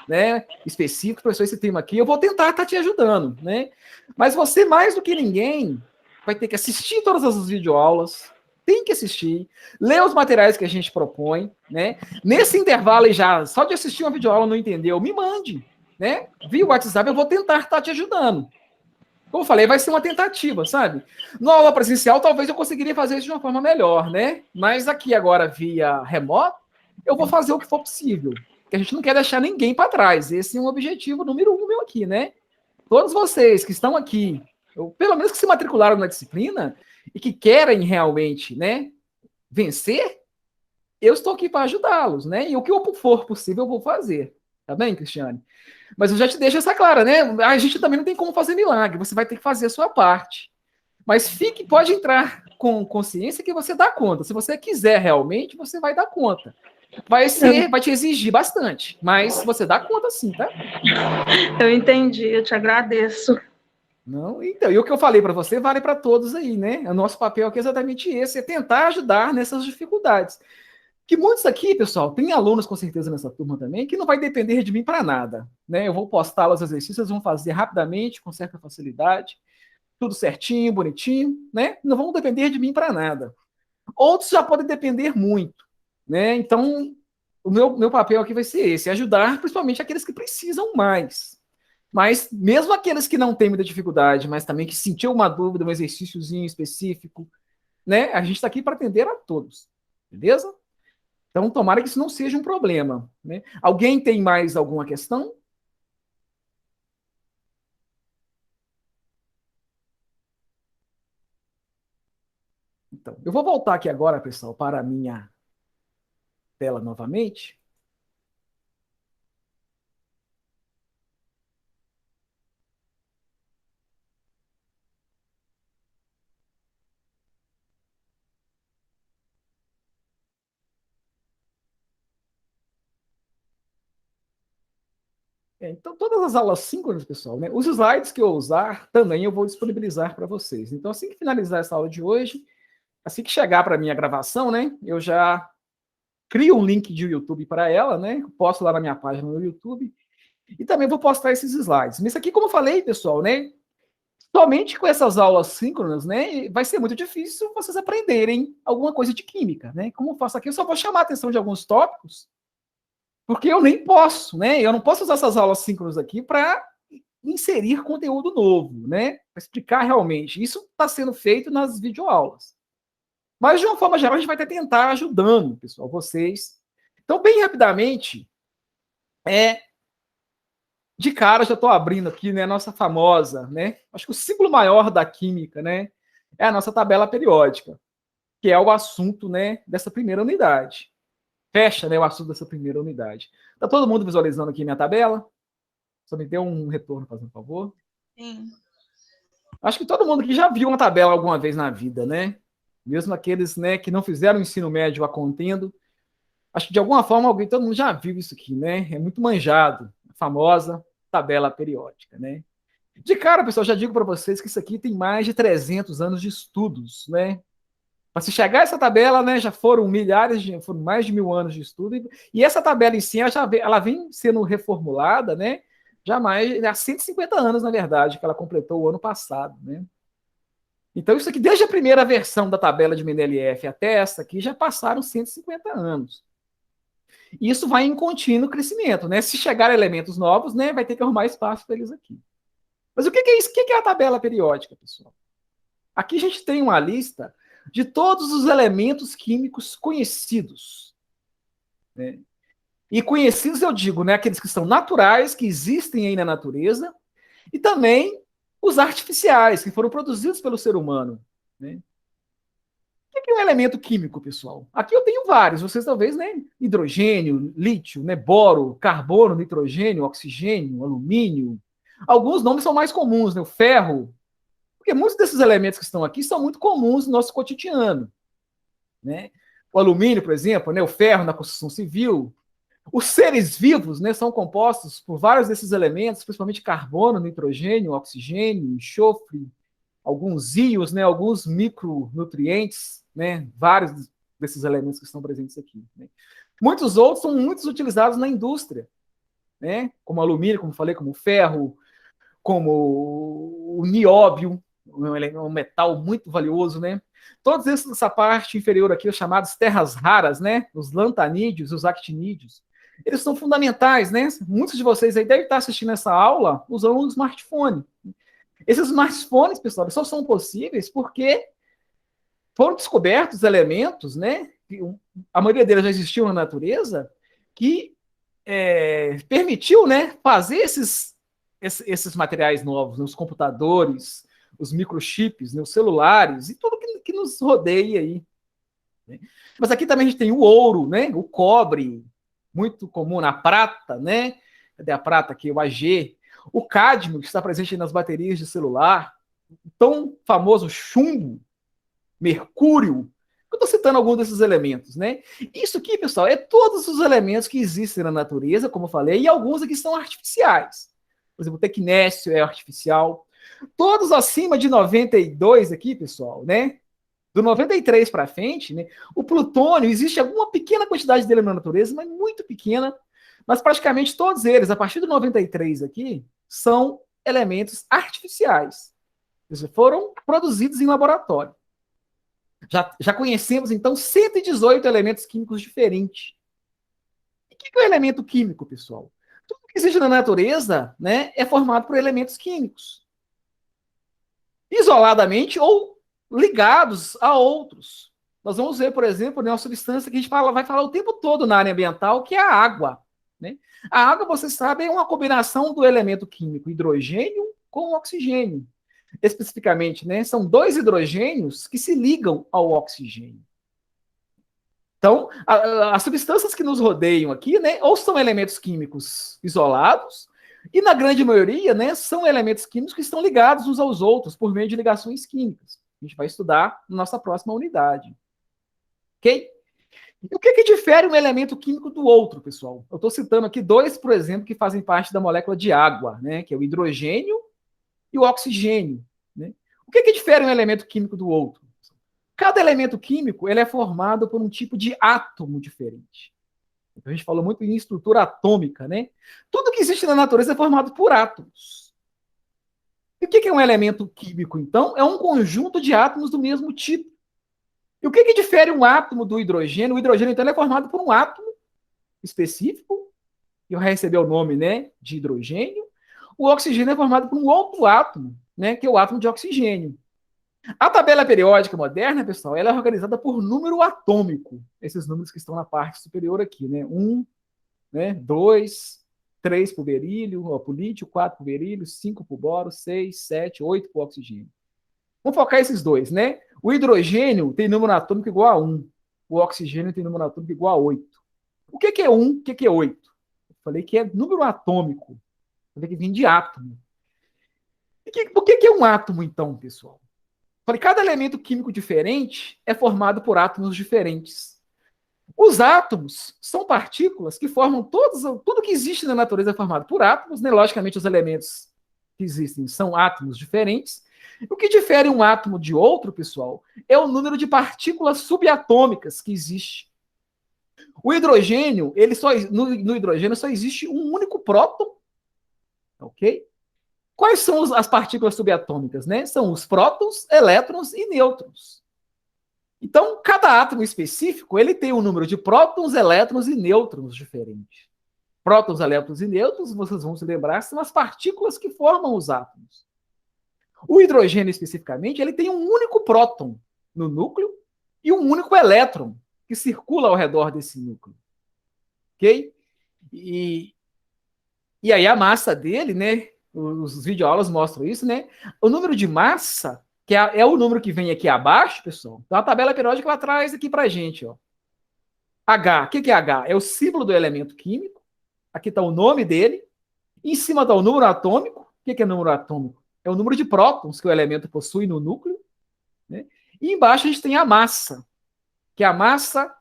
né, específicos, professor, esse tema aqui. Eu vou tentar estar te ajudando, né? Mas você, mais do que ninguém, vai ter que assistir todas as videoaulas, tem que assistir, ler os materiais que a gente propõe, né? Nesse intervalo aí já, só de assistir uma videoaula não entendeu, me mande, né? Via WhatsApp, eu vou tentar estar te ajudando. Como eu falei, vai ser uma tentativa, sabe? Na aula presencial, talvez eu conseguiria fazer isso de uma forma melhor, né? Mas aqui agora, via remoto, eu vou fazer o que for possível. Porque a gente não quer deixar ninguém para trás. Esse é um objetivo número 1 meu aqui, né? Todos vocês que estão aqui, ou pelo menos que se matricularam na disciplina e que querem realmente, né, vencer, eu estou aqui para ajudá-los, né? E o que for possível eu vou fazer. Tá bem, Cristiane? Mas eu já te deixo essa clara, né? A gente também não tem como fazer milagre, você vai ter que fazer a sua parte. Mas pode entrar com consciência que você dá conta. Se você quiser realmente, você vai dar conta. Vai te exigir bastante, mas você dá conta sim, tá? Eu entendi, eu te agradeço. Não, então, e o que eu falei para você vale para todos aí, né? O nosso papel aqui é exatamente esse, é tentar ajudar nessas dificuldades. Que muitos aqui, pessoal, tem alunos com certeza nessa turma também, que não vai depender de mim para nada, né? Eu vou postar os exercícios, vão fazer rapidamente, com certa facilidade, tudo certinho, bonitinho, né? Não vão depender de mim para nada. Outros já podem depender muito, né? Então, o meu papel aqui vai ser esse, ajudar principalmente aqueles que precisam mais. Mas mesmo aqueles que não têm muita dificuldade, mas também que sentiu uma dúvida, um exercíciozinho específico, né? A gente está aqui para atender a todos, beleza? Então, tomara que isso não seja um problema, né? Alguém tem mais alguma questão? Então, eu vou voltar aqui agora, pessoal, para a minha tela novamente. Então, todas as aulas síncronas, pessoal, né? Os slides que eu usar também eu vou disponibilizar para vocês. Então, assim que finalizar essa aula de hoje, assim que chegar para a minha gravação, né? Eu já crio um link de YouTube para ela, né? Posto lá na minha página no YouTube. E também vou postar esses slides. Mas isso aqui, como eu falei, pessoal, né? Somente com essas aulas síncronas, né? Vai ser muito difícil vocês aprenderem alguma coisa de química, né? Como eu faço aqui, eu só vou chamar a atenção de alguns tópicos, porque eu nem posso, né? Eu não posso usar essas aulas síncronas aqui para inserir conteúdo novo, né? Para explicar realmente. Isso está sendo feito nas videoaulas. Mas, de uma forma geral, a gente vai tentar ajudando, pessoal, vocês. Então, bem rapidamente, de cara, já estou abrindo aqui, né, a nossa famosa, né? Acho que o símbolo maior da química, né? É a nossa tabela periódica, que é o assunto, né, dessa primeira unidade. Fecha, né, o assunto dessa primeira unidade. Está todo mundo visualizando aqui minha tabela? Só me dê um retorno, fazendo favor. Sim. Acho que todo mundo aqui já viu uma tabela alguma vez na vida, né? Mesmo aqueles, né, que não fizeram o ensino médio a contendo. Acho que de alguma forma todo mundo já viu isso aqui, né? É muito manjado, a famosa tabela periódica, né? De cara, pessoal, já digo para vocês que isso aqui tem mais de 300 anos de estudos, né? Para se chegar a essa tabela, né, já foram foram mais de 1000 anos de estudo, e essa tabela em si, ela vem sendo reformulada, né, há 150 anos, na verdade, que ela completou o ano passado, né. Então, isso aqui, desde a primeira versão da tabela de Mendeleev até essa aqui, já passaram 150 anos. E isso vai em contínuo crescimento, né, se chegar elementos novos, né, vai ter que arrumar espaço para eles aqui. Mas o que é isso? O que é a tabela periódica, pessoal? Aqui a gente tem uma lista de todos os elementos químicos conhecidos, né? E conhecidos, eu digo, né, aqueles que são naturais, que existem aí na natureza, e também os artificiais, que foram produzidos pelo ser humano, né? O que é um elemento químico, pessoal? Aqui eu tenho vários, vocês talvez, né? Hidrogênio, lítio, né? Boro, carbono, nitrogênio, oxigênio, alumínio. Alguns nomes são mais comuns, né? O ferro, porque muitos desses elementos que estão aqui são muito comuns no nosso cotidiano, né? O alumínio, por exemplo, né? O ferro na construção civil. Os seres vivos, né, são compostos por vários desses elementos, principalmente carbono, nitrogênio, oxigênio, enxofre, alguns íons, né, alguns micronutrientes, né, vários desses elementos que estão presentes aqui, né. Muitos outros são muitos utilizados na indústria, né, como alumínio, como falei, como ferro, como o nióbio, um metal muito valioso, né? Todos esses dessa parte inferior aqui, os chamados terras raras, né? Os lantanídeos, os actinídeos, eles são fundamentais, né? Muitos de vocês aí devem estar assistindo essa aula usando um smartphone. Esses smartphones, pessoal, só são possíveis porque foram descobertos elementos, né? A maioria deles já existiam na natureza, que permitiu, né, fazer esses materiais novos, né, os computadores, os microchips, né, os celulares e tudo que nos rodeia aí. Né? Mas aqui também a gente tem o ouro, né, o cobre, muito comum na prata, né? Cadê a prata aqui? O AG. O cádmio, que está presente nas baterias de celular, o tão famoso chumbo, mercúrio. Eu estou citando alguns desses elementos, né? Isso aqui, pessoal, é todos os elementos que existem na natureza, como eu falei, e alguns aqui são artificiais. Por exemplo, o tecnécio é artificial. Todos acima de 92 aqui, pessoal, né? Do 93 para frente, né? O plutônio, existe alguma pequena quantidade dele na natureza, mas muito pequena. Mas praticamente todos eles, a partir do 93 aqui, são elementos artificiais. Eles foram produzidos em laboratório. Já conhecemos, então, 118 elementos químicos diferentes. E o que é o elemento químico, pessoal? Tudo que existe na natureza, né, é formado por elementos químicos. Isoladamente ou ligados a outros. Nós vamos ver, por exemplo, uma substância que a gente vai falar o tempo todo na área ambiental, que é a água. Né? A água, você sabe, é uma combinação do elemento químico hidrogênio com oxigênio. Especificamente, né, são dois hidrogênios que se ligam ao oxigênio. Então, as substâncias que nos rodeiam aqui, né, ou são elementos químicos isolados, e na grande maioria, né, são elementos químicos que estão ligados uns aos outros por meio de ligações químicas. A gente vai estudar na nossa próxima unidade. Ok? E o que difere um elemento químico do outro, pessoal? Eu estou citando aqui dois, por exemplo, que fazem parte da molécula de água, né, que é o hidrogênio e o oxigênio. Né? O que difere um elemento químico do outro? Cada elemento químico ele é formado por um tipo de átomo diferente. A gente falou muito em estrutura atômica, né? Tudo que existe na natureza é formado por átomos. E o que é um elemento químico, então? É um conjunto de átomos do mesmo tipo. E o que difere um átomo do hidrogênio? O hidrogênio, então, é formado por um átomo específico, que vai receber o nome, né, de hidrogênio. O oxigênio é formado por um outro átomo, né, que é o átomo de oxigênio. A tabela periódica moderna, pessoal, ela é organizada por número atômico. Esses números que estão na parte superior aqui, né? 1, né? 2, 3 para o berílio, para o lítio, 4 para o berílio, 5 para o boro, 6, 7, 8 para o oxigênio. Vamos focar esses dois, né? O hidrogênio tem número atômico igual a 1. O oxigênio tem número atômico igual a 8. O que é 1? O que é 8? Eu falei que é número atômico. Eu falei que vem de átomo. O que é um átomo, então, pessoal? Falei, cada elemento químico diferente é formado por átomos diferentes. Os átomos são partículas que formam tudo que existe na natureza é formado por átomos, né? Logicamente, os elementos que existem são átomos diferentes. O que difere um átomo de outro, pessoal, é o número de partículas subatômicas que existe. O hidrogênio, no hidrogênio só existe um único próton, ok? Quais são as partículas subatômicas, né? São os prótons, elétrons e nêutrons. Então, cada átomo específico, ele tem um número de prótons, elétrons e nêutrons diferente. Prótons, elétrons e nêutrons, vocês vão se lembrar, são as partículas que formam os átomos. O hidrogênio, especificamente, ele tem um único próton no núcleo e um único elétron que circula ao redor desse núcleo. Ok? E aí a massa dele, né? Os videoaulas mostram isso, né? O número de massa, que é o número que vem aqui abaixo, pessoal. Então a tabela periódica ela traz aqui pra gente, ó. H. O que é H? É o símbolo do elemento químico. Aqui está o nome dele. Em cima está o número atômico. O que é número atômico? É o número de prótons que o elemento possui no núcleo. Né? E embaixo a gente tem a massa, que é a massa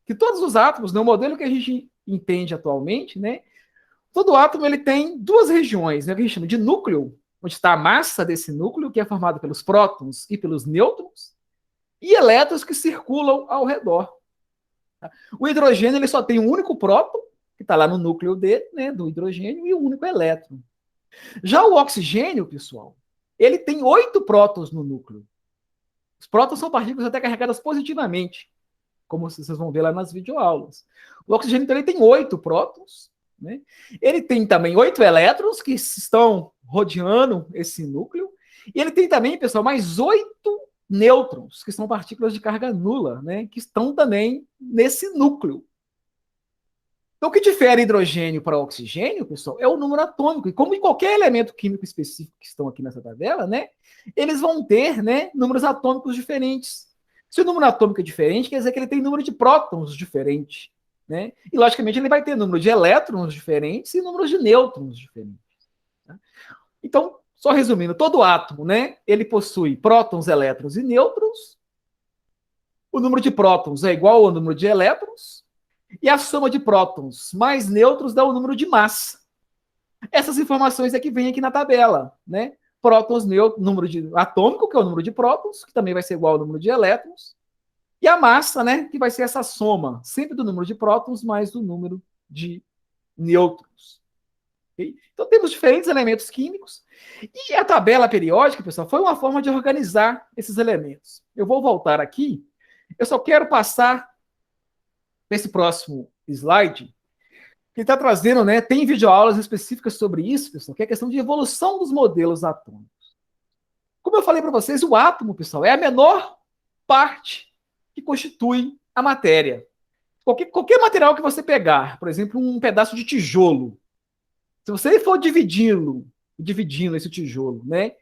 que todos os átomos, no modelo que a gente entende atualmente, né? Todo átomo ele tem duas regiões, né, que a gente chama de núcleo, onde está a massa desse núcleo, que é formado pelos prótons e pelos nêutrons, e elétrons que circulam ao redor. Tá? O hidrogênio ele só tem um único próton, que está lá no núcleo dele, né, do hidrogênio, e um único elétron. Já o oxigênio, pessoal, ele tem 8 prótons no núcleo. Os prótons são partículas até carregadas positivamente, como vocês vão ver lá nas videoaulas. O oxigênio então, ele tem 8 prótons, né? Ele tem também 8 elétrons que estão rodeando esse núcleo. E ele tem também, pessoal, mais 8 nêutrons, que são partículas de carga nula, né? Que estão também nesse núcleo. Então, o que difere hidrogênio para oxigênio, pessoal, é o número atômico. E como em qualquer elemento químico específico que estão aqui nessa tabela, né, eles vão ter, né, números atômicos diferentes. Se o número atômico é diferente, quer dizer que ele tem número de prótons diferente, né? E, logicamente, ele vai ter número de elétrons diferentes e números de nêutrons diferentes. Tá? Então, só resumindo, todo átomo, né, ele possui prótons, elétrons e nêutrons. O número de prótons é igual ao número de elétrons. E a soma de prótons mais nêutrons dá o número de massa. Essas informações é que vem aqui na tabela, né? Prótons, nêutrons, número de atômico, que é o número de prótons, que também vai ser igual ao número de elétrons, e a massa, né, que vai ser essa soma, sempre do número de prótons mais do número de nêutrons. Okay? Então temos diferentes elementos químicos, e a tabela periódica, pessoal, foi uma forma de organizar esses elementos. Eu vou voltar aqui, eu só quero passar nesse próximo slide, que está trazendo, né, tem videoaulas específicas sobre isso, pessoal, que é a questão de evolução dos modelos atômicos. Como eu falei para vocês, o átomo, pessoal, é a menor parte que constitui a matéria. Qualquer material que você pegar, por exemplo, um pedaço de tijolo, se você for dividindo esse tijolo, né,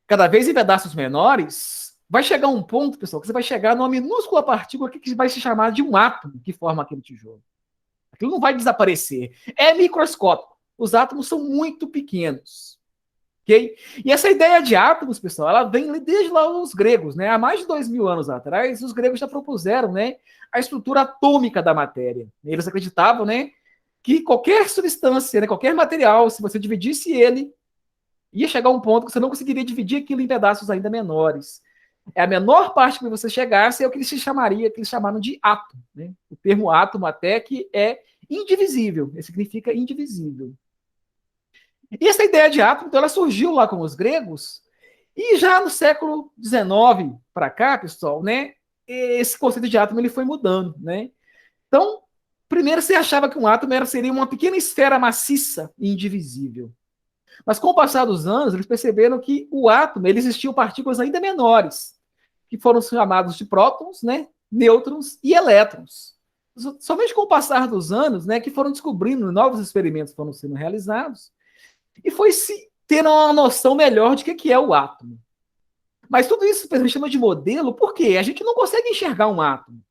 cada vez em pedaços menores, vai chegar um ponto, pessoal, que você vai chegar numa minúscula partícula que vai se chamar de um átomo que forma aquele tijolo. Aquilo não vai desaparecer. É microscópico. Os átomos são muito pequenos. Okay? E essa ideia de átomos, pessoal, ela vem desde lá os gregos, né? Há mais de 2000 anos atrás, os gregos já propuseram, né, a estrutura atômica da matéria. Eles acreditavam, né, que qualquer substância, né, qualquer material, se você dividisse ele, ia chegar a um ponto que você não conseguiria dividir aquilo em pedaços ainda menores. É a menor parte que você chegasse é o que eles chamaram de átomo. Né? O termo átomo até que é indivisível, significa indivisível. E essa ideia de átomo, então, ela surgiu lá com os gregos, e já no século XIX para cá, pessoal, né, esse conceito de átomo ele foi mudando. Né? Então, primeiro você achava que um átomo seria uma pequena esfera maciça e indivisível. Mas com o passar dos anos, eles perceberam que o átomo, ele existiam partículas ainda menores, que foram chamados de prótons, né, nêutrons e elétrons. Somente com o passar dos anos, né, que foram descobrindo, novos experimentos foram sendo realizados, e foi se ter uma noção melhor de que é o átomo. Mas tudo isso a gente chama de modelo, porque a gente não consegue enxergar um átomo.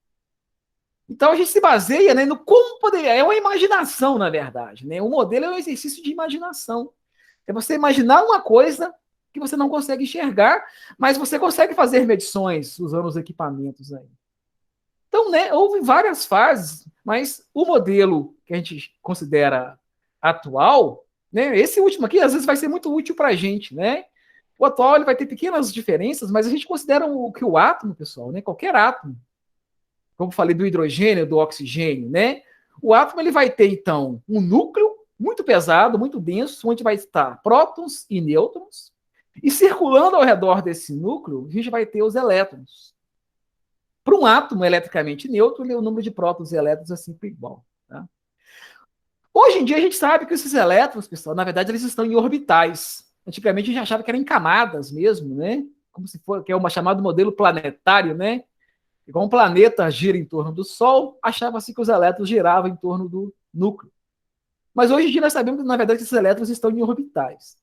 Então a gente se baseia, né, no como poderia. É uma imaginação, na verdade. Né? O modelo é um exercício de imaginação. É você imaginar uma coisa que você não consegue enxergar, mas você consegue fazer medições usando os equipamentos aí. Então, né, houve várias fases, mas o modelo que a gente considera atual, né, esse último aqui, às vezes vai ser muito útil para a gente, né? O atual ele vai ter pequenas diferenças, mas a gente considera que o átomo, pessoal, né, qualquer átomo, como falei do hidrogênio, do oxigênio, né? O átomo ele vai ter, então, um núcleo muito pesado, muito denso, onde vai estar prótons e nêutrons, e circulando ao redor desse núcleo, a gente vai ter os elétrons. Para um átomo eletricamente neutro, o número de prótons e elétrons é sempre igual. Tá? Hoje em dia, a gente sabe que esses elétrons, pessoal, na verdade, eles estão em orbitais. Antigamente, a gente achava que eram em camadas mesmo, né? Como se fosse, que é uma chamado modelo planetário, né? Igual um planeta gira em torno do Sol, achava-se que os elétrons giravam em torno do núcleo. Mas hoje em dia nós sabemos que, na verdade, esses elétrons estão em orbitais.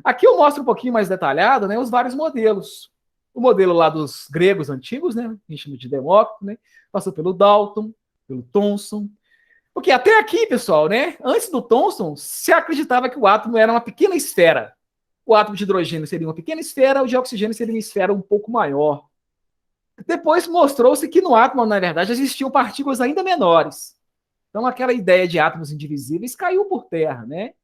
Aqui eu mostro um pouquinho mais detalhado, né, os vários modelos. O modelo lá dos gregos antigos, né, a gente chama de Demócrito, né, passou pelo Dalton, pelo Thomson. Porque até aqui, pessoal, né, antes do Thomson, se acreditava que o átomo era uma pequena esfera. O átomo de hidrogênio seria uma pequena esfera, o de oxigênio seria uma esfera um pouco maior. Depois mostrou-se que no átomo, na verdade, existiam partículas ainda menores. Então, aquela ideia de átomos indivisíveis caiu por terra, né?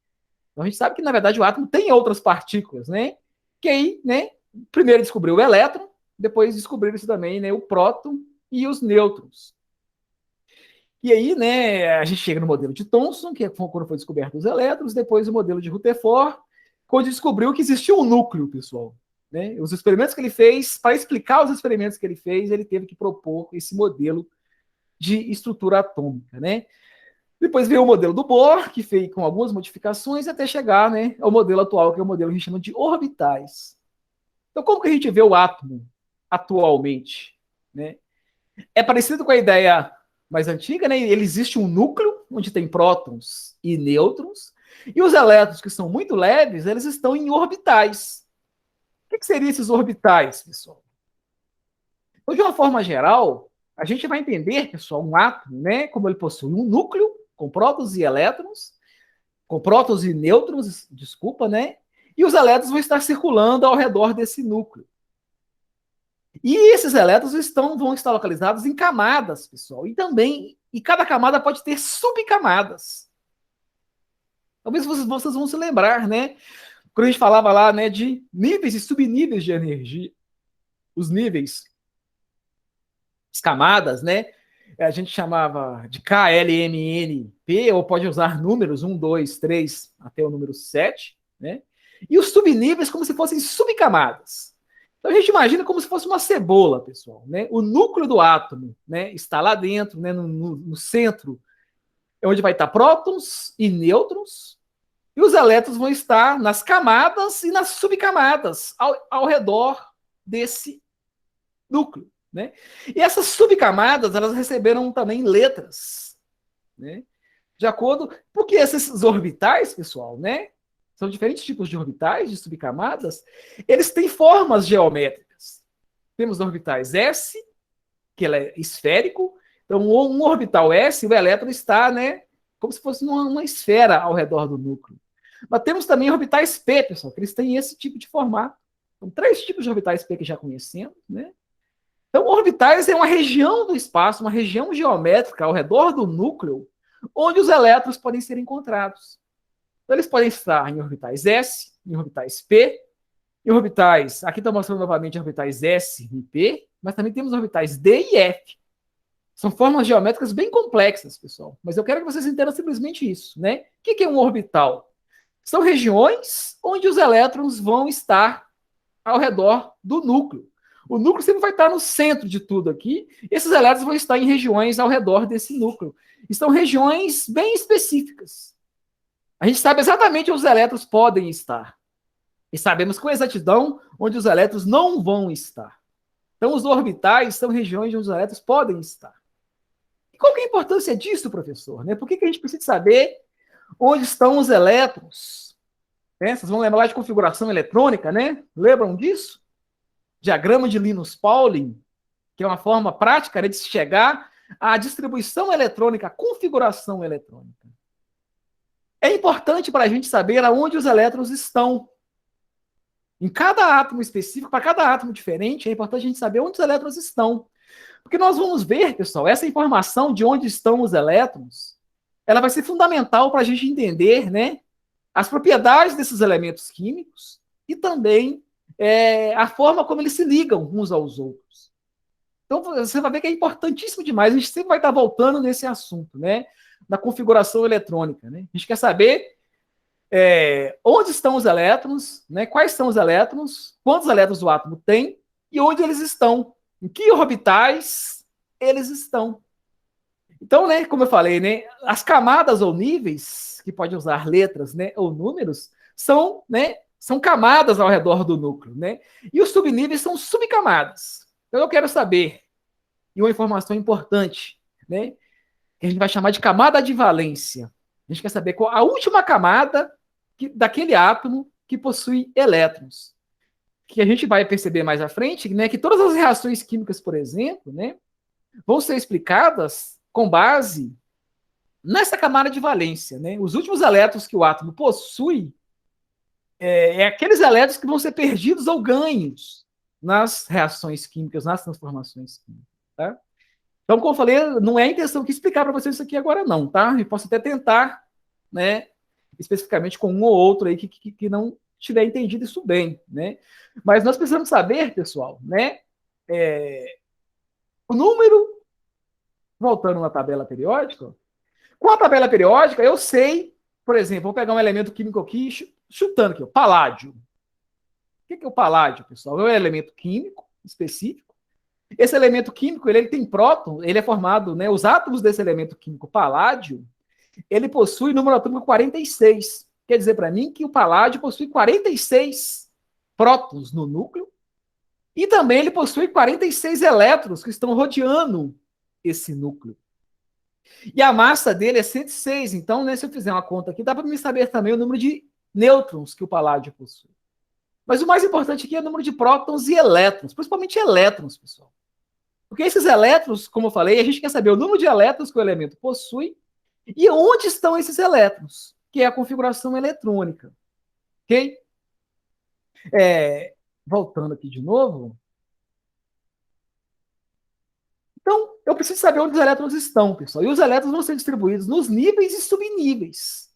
Então, a gente sabe que, na verdade, o átomo tem outras partículas, né? Que aí, né, primeiro descobriu o elétron, depois descobriram-se também, né, o próton e os nêutrons. E aí, né, a gente chega no modelo de Thomson, que é quando foi descoberto os elétrons, depois o modelo de Rutherford, quando descobriu que existia um núcleo, pessoal. Né? Os experimentos que ele fez, para explicar os experimentos que ele fez, ele teve que propor esse modelo de estrutura atômica, né? Depois veio o modelo do Bohr, que fez com algumas modificações, até chegar, né, ao modelo atual, que é o modelo que a gente chama de orbitais. Então, como que a gente vê o átomo atualmente? Né? É parecido com a ideia mais antiga, né? Ele existe um núcleo onde tem prótons e nêutrons, e os elétrons que são muito leves, eles estão em orbitais. O que seriam esses orbitais, pessoal? Então, de uma forma geral, a gente vai entender, pessoal, um átomo, né? Como ele possui um núcleo com prótons e elétrons, com prótons e nêutrons, desculpa, né? E os elétrons vão estar circulando ao redor desse núcleo. E esses elétrons vão estar localizados em camadas, pessoal. E cada camada pode ter subcamadas. Talvez vocês vão se lembrar, né? Quando a gente falava lá, né, de níveis e subníveis de energia, os níveis, as camadas, né? A gente chamava de K, L, M, N, P, ou pode usar números 1, 2, 3, até o número 7, né? E os subníveis como se fossem subcamadas. Então a gente imagina como se fosse uma cebola, pessoal, né? O núcleo do átomo, né, está lá dentro, né, no centro, é onde vai estar prótons e nêutrons, e os elétrons vão estar nas camadas e nas subcamadas ao redor desse núcleo, né? E essas subcamadas, elas receberam também letras, né? De acordo, porque esses orbitais, pessoal, né? São diferentes tipos de orbitais, de subcamadas, eles têm formas geométricas. Temos orbitais S, que ele é esférico, então um orbital S, o elétron está, né, como se fosse uma esfera ao redor do núcleo. Mas temos também orbitais P, pessoal, que eles têm esse tipo de formato. São 3 tipos de orbitais P que já conhecemos, né? Então, orbitais é uma região do espaço, uma região geométrica ao redor do núcleo, onde os elétrons podem ser encontrados. Então, eles podem estar em orbitais S, em orbitais P, em orbitais, aqui estou mostrando novamente orbitais S e P, mas também temos orbitais D e F. São formas geométricas bem complexas, pessoal, mas eu quero que vocês entendam simplesmente isso, né? O que é um orbital? São regiões onde os elétrons vão estar ao redor do núcleo. O núcleo sempre vai estar no centro de tudo aqui, e esses elétrons vão estar em regiões ao redor desse núcleo. E são regiões bem específicas. A gente sabe exatamente onde os elétrons podem estar. E sabemos com exatidão onde os elétrons não vão estar. Então, os orbitais são regiões onde os elétrons podem estar. E qual que é a importância disso, professor? Por que a gente precisa saber onde estão os elétrons? Vocês vão lembrar de configuração eletrônica, né? Lembram disso? Diagrama de Linus-Pauling, que é uma forma prática, né, de se chegar à distribuição eletrônica, à configuração eletrônica. É importante para a gente saber aonde os elétrons estão. Em cada átomo específico, para cada átomo diferente, é importante a gente saber onde os elétrons estão. Porque nós vamos ver, pessoal, essa informação de onde estão os elétrons, ela vai ser fundamental para a gente entender, né, as propriedades desses elementos químicos e também a forma como eles se ligam uns aos outros. Então, você vai ver que é importantíssimo demais. A gente sempre vai estar voltando nesse assunto, né, da configuração eletrônica, né? A gente quer saber onde estão os elétrons, né, quais são os elétrons, quantos elétrons o átomo tem e onde eles estão, em que orbitais eles estão. Então, né, como eu falei, né, as camadas ou níveis, que pode usar letras, né, ou números, são, né, são camadas ao redor do núcleo, né? E os subníveis são subcamadas. Então, eu quero saber, e uma informação importante, né, que a gente vai chamar de camada de valência. A gente quer saber qual a última camada daquele átomo que possui elétrons. Que a gente vai perceber mais à frente, né, que todas as reações químicas, por exemplo, né, vão ser explicadas com base nessa camada de valência, né? Os últimos elétrons que o átomo possui aqueles elétrons que vão ser perdidos ou ganhos nas reações químicas, nas transformações químicas, tá? Então, como eu falei, não é a intenção de explicar para vocês isso aqui agora não, tá? Eu posso até tentar, né, especificamente com um ou outro aí que não tiver entendido isso bem, né? Mas nós precisamos saber, pessoal, né, o número, voltando na tabela periódica, com a tabela periódica eu sei, por exemplo, vou pegar um elemento químico aqui, chutando aqui, o paládio. O que é o paládio, pessoal? É um elemento químico específico. Esse elemento químico, ele tem próton, ele é formado, né, os átomos desse elemento químico paládio, ele possui número atômico 46. Quer dizer para mim que o paládio possui 46 prótons no núcleo e também ele possui 46 elétrons que estão rodeando esse núcleo. E a massa dele é 106. Então, né, se eu fizer uma conta aqui, dá para me saber também o número de nêutrons que o paládio possui. Mas o mais importante aqui é o número de prótons e elétrons, principalmente elétrons, pessoal. Porque esses elétrons, como eu falei, a gente quer saber o número de elétrons que o elemento possui e onde estão esses elétrons, que é a configuração eletrônica. Ok? Voltando aqui de novo. Então, eu preciso saber onde os elétrons estão, pessoal. E os elétrons vão ser distribuídos nos níveis e subníveis.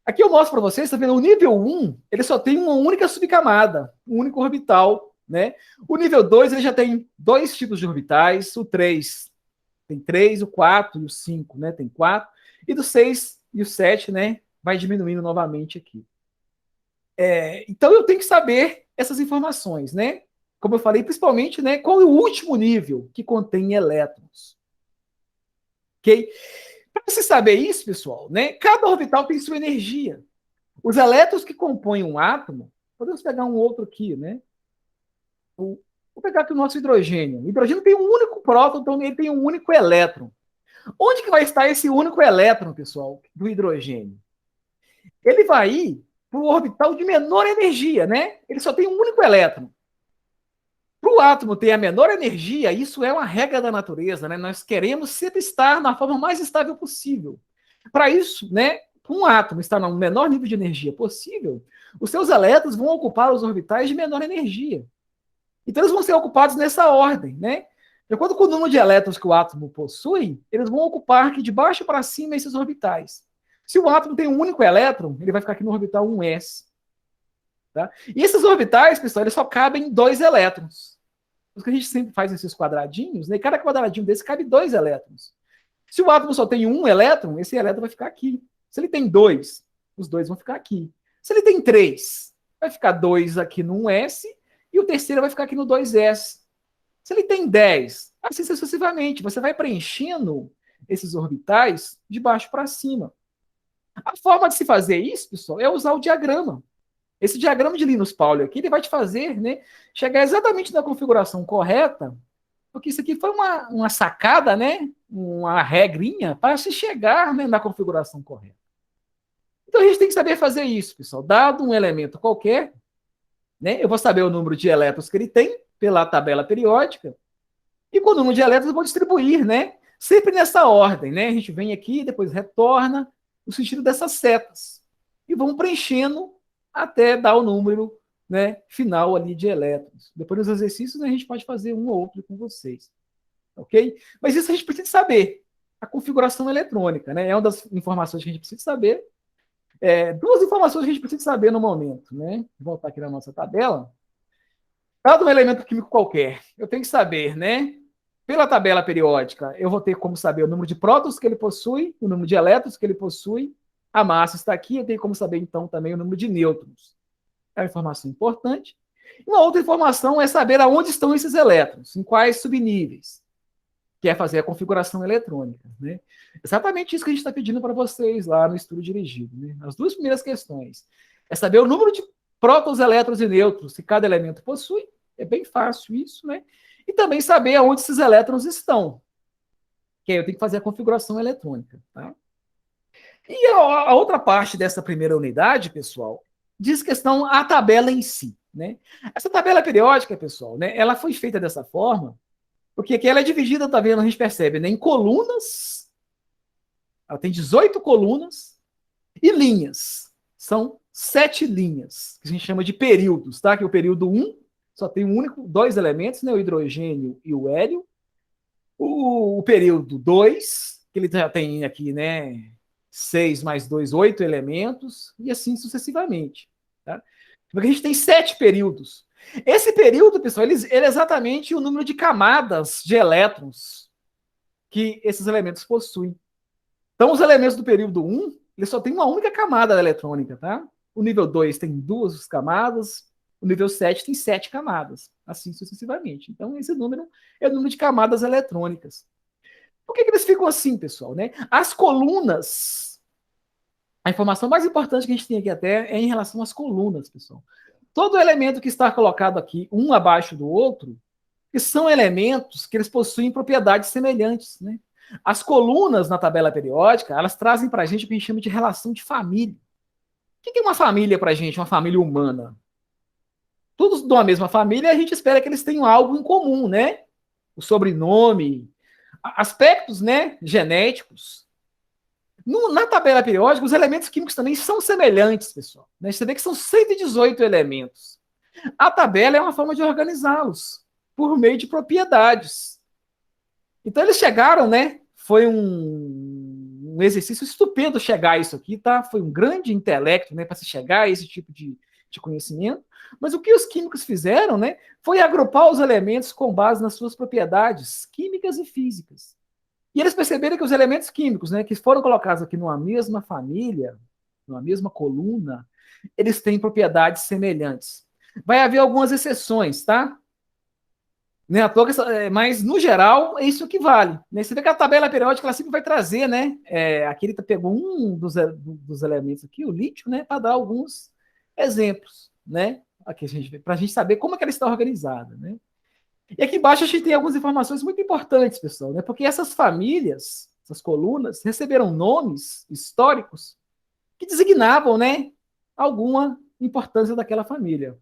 Aqui eu mostro para vocês, tá vendo? O nível 1, ele só tem uma única subcamada, um único orbital, né? O nível 2, ele já tem 2 tipos de orbitais. O 3 tem 3, o 4 e o 5, né? Tem 4. E do 6 e o 7, né? Vai diminuindo novamente aqui. Então, eu tenho que saber essas informações, né? Como eu falei, principalmente, né, qual é o último nível que contém elétrons. Ok? Para se saber isso, pessoal, né, cada orbital tem sua energia. Os elétrons que compõem um átomo, podemos pegar um outro aqui, né? Vou pegar aqui o nosso hidrogênio. O hidrogênio tem um único próton, então ele tem um único elétron. Onde que vai estar esse único elétron, pessoal, do hidrogênio? Ele vai ir para o orbital de menor energia, né? Ele só tem um único elétron. Para o átomo ter a menor energia, isso é uma regra da natureza, né? Nós queremos sempre estar na forma mais estável possível. Para isso, né, para um átomo estar no menor nível de energia possível, os seus elétrons vão ocupar os orbitais de menor energia. Então, eles vão ser ocupados nessa ordem, né? De acordo com o número de elétrons que o átomo possui, eles vão ocupar aqui de baixo para cima esses orbitais. Se o átomo tem um único elétron, ele vai ficar aqui no orbital 1s. Tá? E esses orbitais, pessoal, eles só cabem 2 elétrons. Por isso que a gente sempre faz esses quadradinhos, né? E cada quadradinho desse cabe 2 elétrons. Se o átomo só tem um elétron, esse elétron vai ficar aqui. Se ele tem 2, os 2 vão ficar aqui. Se ele tem 3, vai ficar 2 aqui no 1s e o terceiro vai ficar aqui no 2s. Se ele tem 10, assim sucessivamente, você vai preenchendo esses orbitais de baixo para cima. A forma de se fazer isso, pessoal, é usar o diagrama. Esse diagrama de Linus Pauling aqui, ele vai te fazer, né, chegar exatamente na configuração correta, porque isso aqui foi uma sacada, né, uma regrinha para se chegar, né, na configuração correta. Então a gente tem que saber fazer isso, pessoal. Dado um elemento qualquer, né, eu vou saber o número de elétrons que ele tem pela tabela periódica, e com o número de elétrons eu vou distribuir, né, sempre nessa ordem, né, a gente vem aqui, depois retorna, no sentido dessas setas, e vamos preenchendo até dar o número, né, final ali de elétrons. Depois dos exercícios, a gente pode fazer um ou outro com vocês. Ok? Mas isso a gente precisa saber. A configuração eletrônica, né? É uma das informações que a gente precisa saber. 2 informações que a gente precisa saber no momento, né? Vou voltar aqui na nossa tabela. Dado um elemento químico qualquer, eu tenho que saber, né? Pela tabela periódica, eu vou ter como saber o número de prótons que ele possui, o número de elétrons que ele possui, a massa está aqui, eu tenho como saber, então, também o número de nêutrons. É uma informação importante. Uma outra informação é saber aonde estão esses elétrons, em quais subníveis, que é fazer a configuração eletrônica. Né? Exatamente isso que a gente está pedindo para vocês lá no estudo dirigido. Né? As 2 primeiras questões é saber o número de prótons, elétrons e nêutrons que cada elemento possui. É bem fácil isso, né? E também saber aonde esses elétrons estão. Que aí eu tenho que fazer a configuração eletrônica. Tá? E a outra parte dessa primeira unidade, pessoal, diz questão a tabela em si. Né? Essa tabela periódica, pessoal, né, ela foi feita dessa forma, porque aqui ela é dividida, tá vendo? A gente percebe, né, em colunas. Ela tem 18 colunas e linhas. São 7 linhas, que a gente chama de períodos, tá? Que o período 1 só tem um 2 elementos, né, o hidrogênio e o hélio. O período 2, que ele já tem aqui, né, 6 mais 2, 8 elementos, e assim sucessivamente. Tá? Porque a gente tem 7 períodos. Esse período, pessoal, ele é exatamente o número de camadas de elétrons que esses elementos possuem. Então, os elementos do período 1, ele só tem uma única camada eletrônica, tá? O nível 2 tem 2 camadas, o nível 7 tem 7 camadas, assim sucessivamente. Então, esse número é o número de camadas eletrônicas. Por que eles ficam assim, pessoal? Né? As colunas, a informação mais importante que a gente tem aqui até é em relação às colunas, pessoal. Todo elemento que está colocado aqui, um abaixo do outro, que são elementos que eles possuem propriedades semelhantes. Né? As colunas na tabela periódica, elas trazem para a gente o que a gente chama de relação de família. O que é uma família para a gente, uma família humana? Todos de uma mesma família, a gente espera que eles tenham algo em comum, né? O sobrenome, aspectos, né, genéticos. Na tabela periódica, os elementos químicos também são semelhantes, pessoal. Né? Você vê que são 118 elementos. A tabela é uma forma de organizá-los por meio de propriedades. Então, eles chegaram, né? Foi um exercício estupendo chegar a isso aqui, tá? Foi um grande intelecto, né, para se chegar a esse tipo de conhecimento. Mas o que os químicos fizeram, né, foi agrupar os elementos com base nas suas propriedades químicas e físicas. E eles perceberam que os elementos químicos, né, que foram colocados aqui numa mesma família, numa mesma coluna, eles têm propriedades semelhantes. Vai haver algumas exceções, tá? Né, mas, no geral, é isso que vale. Né? Você vê que a tabela periódica ela sempre vai trazer, né? Aqui ele pegou um dos elementos aqui, o lítio, né, para dar alguns exemplos, né? Para a gente saber como é que ela está organizada, né? E aqui embaixo a gente tem algumas informações muito importantes, pessoal, né? Porque essas famílias, essas colunas, receberam nomes históricos que designavam, né, alguma importância daquela família.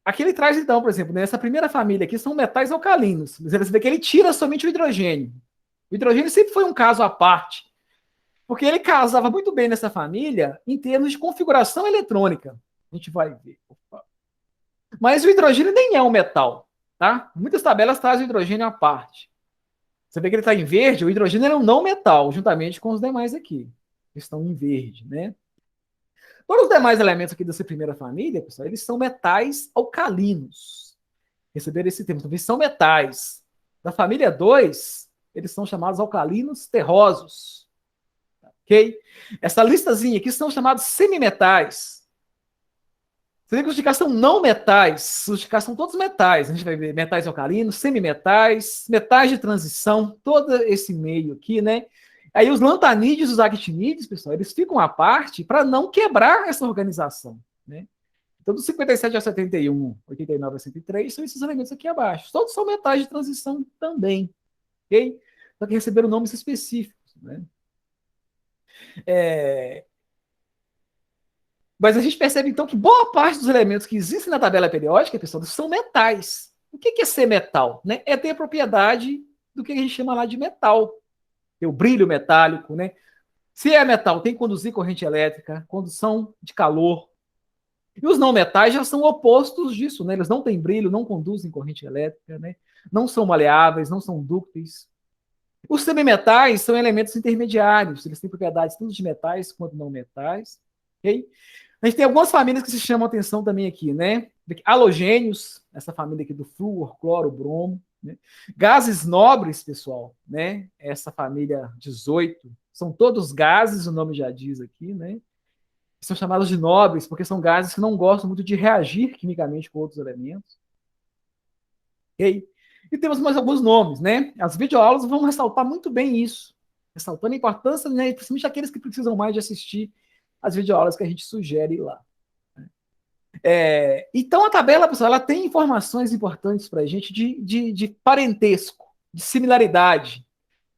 Aqui ele traz, então, por exemplo, nessa primeira família aqui são metais alcalinos. Você vê que ele tira somente o hidrogênio. O hidrogênio sempre foi um caso à parte, porque ele casava muito bem nessa família em termos de configuração eletrônica. A gente vai ver. Mas o hidrogênio nem é um metal, tá? Muitas tabelas trazem o hidrogênio à parte. Você vê que ele está em verde, o hidrogênio é um não metal, juntamente com os demais aqui. Eles estão em verde, né? Todos os demais elementos aqui dessa primeira família, pessoal, eles são metais alcalinos. Receberam esse termo. Então, eles são metais. Da família 2, eles são chamados alcalinos terrosos. Ok? Essa listazinha aqui são chamados semimetais. Você vê que os de cá são não metais. Os de cá são todos metais. A gente vai ver metais alcalinos, semimetais, metais de transição, todo esse meio aqui, né? Aí os lantanídeos e os actinídeos, pessoal, eles ficam à parte para não quebrar essa organização, né? Então, dos 57 a 71, 89 a 103, são esses elementos aqui abaixo. Todos são metais de transição também, ok? Só que receberam nomes específicos, né? Mas a gente percebe, então, que boa parte dos elementos que existem na tabela periódica, pessoal, são metais. O que é ser metal? Né? É ter a propriedade do que a gente chama lá de metal. Ter o brilho metálico, né? Se é metal, tem que conduzir corrente elétrica, condução de calor. E os não metais já são opostos disso, né? Eles não têm brilho, não conduzem corrente elétrica, né? Não são maleáveis, não são dúcteis. Os semimetais são elementos intermediários, eles têm propriedades tanto de metais quanto não metais. Okay? A gente tem algumas famílias que se chamam atenção também aqui, né? Halogênios, essa família aqui do flúor, cloro, bromo. Né? Gases nobres, pessoal, né? Essa família 18, são todos gases, o nome já diz aqui, né? São chamados de nobres porque são gases que não gostam muito de reagir quimicamente com outros elementos. Ok? E temos mais alguns nomes, né? As videoaulas vão ressaltar muito bem isso, ressaltando a importância, né, principalmente aqueles que precisam mais de assistir as videoaulas que a gente sugere lá. Então, a tabela, pessoal, ela tem informações importantes para a gente de parentesco, de similaridade.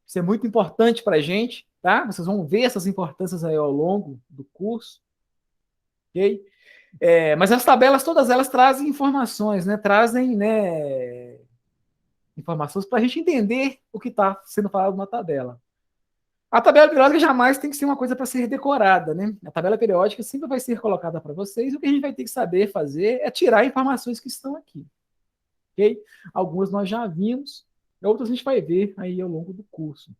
Isso é muito importante para a gente, tá? Vocês vão ver essas importâncias aí ao longo do curso. Ok? Mas as tabelas, todas elas trazem informações, né? Trazem, né, informações para a gente entender o que está sendo falado na tabela. A tabela periódica jamais tem que ser uma coisa para ser decorada, né? A tabela periódica sempre vai ser colocada para vocês, e o que a gente vai ter que saber fazer é tirar informações que estão aqui. Ok? Algumas nós já vimos, outras a gente vai ver aí ao longo do curso.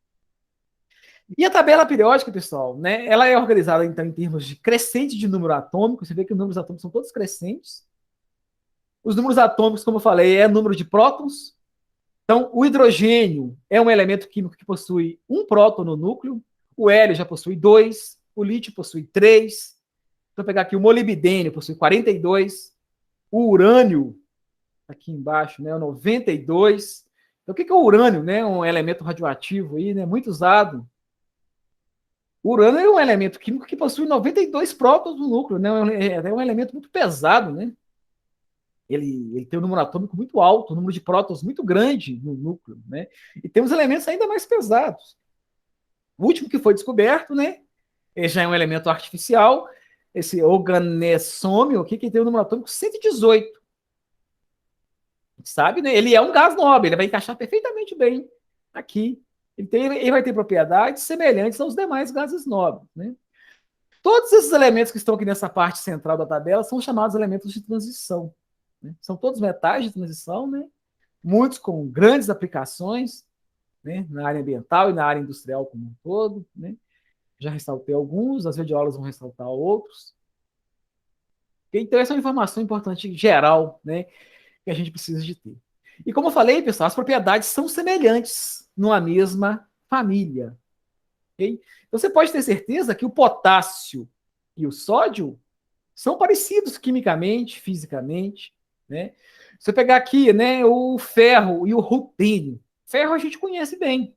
E a tabela periódica, pessoal, né? Ela é organizada, então, em termos de crescente de número atômico. Você vê que os números atômicos são todos crescentes. Os números atômicos, como eu falei, é número de prótons. Então, o hidrogênio é um elemento químico que possui um próton no núcleo, o hélio já possui 2, o lítio possui 3. Vou pegar aqui o molibdênio, possui 42, o urânio, aqui embaixo, né, 92. Então, o que é o urânio? Né? Um elemento radioativo aí, né, muito usado. O urânio é um elemento químico que possui 92 prótons no núcleo, né? É um elemento muito pesado, né? ele tem um número atômico muito alto, um número de prótons muito grande no núcleo, né? E temos elementos ainda mais pesados. O último que foi descoberto, né? Ele já é um elemento artificial, esse organessômio aqui, que tem um número atômico 118. Sabe, né? Ele é um gás nobre, ele vai encaixar perfeitamente bem aqui. Ele vai ter propriedades semelhantes aos demais gases nobres, né? Todos esses elementos que estão aqui nessa parte central da tabela são chamados elementos de transição, né? São todos metais de transição, né? Muitos com grandes aplicações, né? Na área ambiental e na área industrial como um todo, né? Já ressaltei alguns, as videoaulas vão ressaltar outros. Então, essa é uma informação importante geral, né? Que a gente precisa de ter. E como eu falei, pessoal, as propriedades são semelhantes numa mesma família. Okay? Então, você pode ter certeza que o potássio e o sódio são parecidos quimicamente, fisicamente. Né? Se eu pegar aqui, né, o ferro e o rutênio, ferro a gente conhece bem.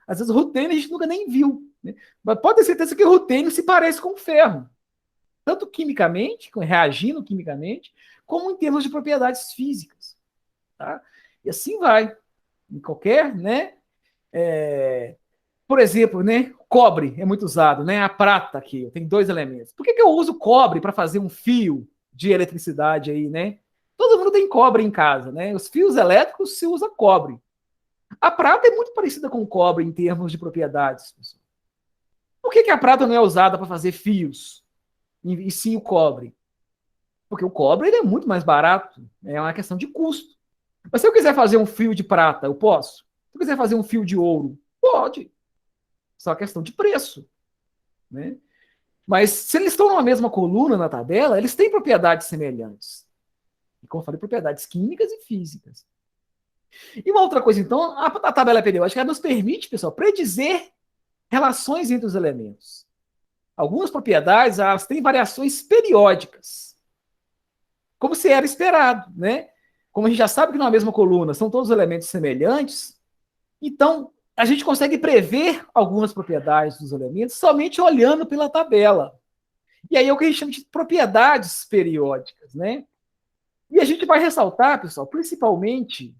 Às vezes o rutênio a gente nunca nem viu. Né? Mas pode ter certeza que o rutênio se parece com o ferro. Tanto quimicamente, reagindo quimicamente, como em termos de propriedades físicas. Tá? E assim vai. Em qualquer, né? Por exemplo, né? Cobre é muito usado, né? A prata aqui, tem dois elementos. Por que eu uso cobre para fazer um fio de eletricidade aí, né? Todo mundo tem cobre em casa, né? Os fios elétricos se usa cobre. A prata é muito parecida com o cobre em termos de propriedades. Pessoal. Por que a prata não é usada para fazer fios? E sim o cobre? Porque o cobre ele é muito mais barato, é uma questão de custo. Mas se eu quiser fazer um fio de prata, eu posso? Se eu quiser fazer um fio de ouro, pode. Só questão de preço. Né? Mas se eles estão numa mesma coluna na tabela, eles têm propriedades semelhantes. E como eu falei, propriedades químicas e físicas. E uma outra coisa, então, a tabela periódica nos permite, pessoal, predizer relações entre os elementos. Algumas propriedades, elas têm variações periódicas. Como se era esperado, né? Como a gente já sabe que numa mesma coluna são todos elementos semelhantes, então a gente consegue prever algumas propriedades dos elementos somente olhando pela tabela. E aí é o que a gente chama de propriedades periódicas, né? E a gente vai ressaltar, pessoal, principalmente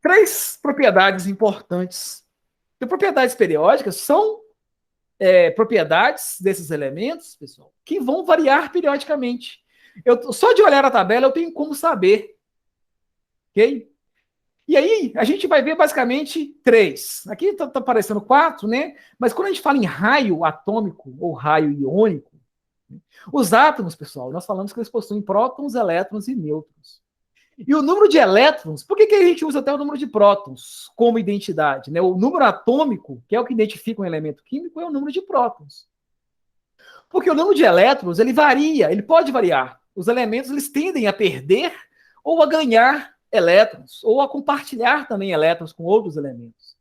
três propriedades importantes. E propriedades periódicas são propriedades desses elementos, pessoal, que vão variar periodicamente. Só de olhar a tabela eu tenho como saber. Ok? E aí, a gente vai ver basicamente três. Aqui está aparecendo quatro, né? Mas quando a gente fala em raio atômico ou raio iônico, os átomos, pessoal, nós falamos que eles possuem prótons, elétrons e nêutrons. E o número de elétrons, por que a gente usa até o número de prótons como identidade? Né? O número atômico, que é o que identifica um elemento químico, é o número de prótons. Porque o número de elétrons, ele varia, ele pode variar. Os elementos, eles tendem a perder ou a ganhar elétrons, ou a compartilhar também elétrons com outros elementos.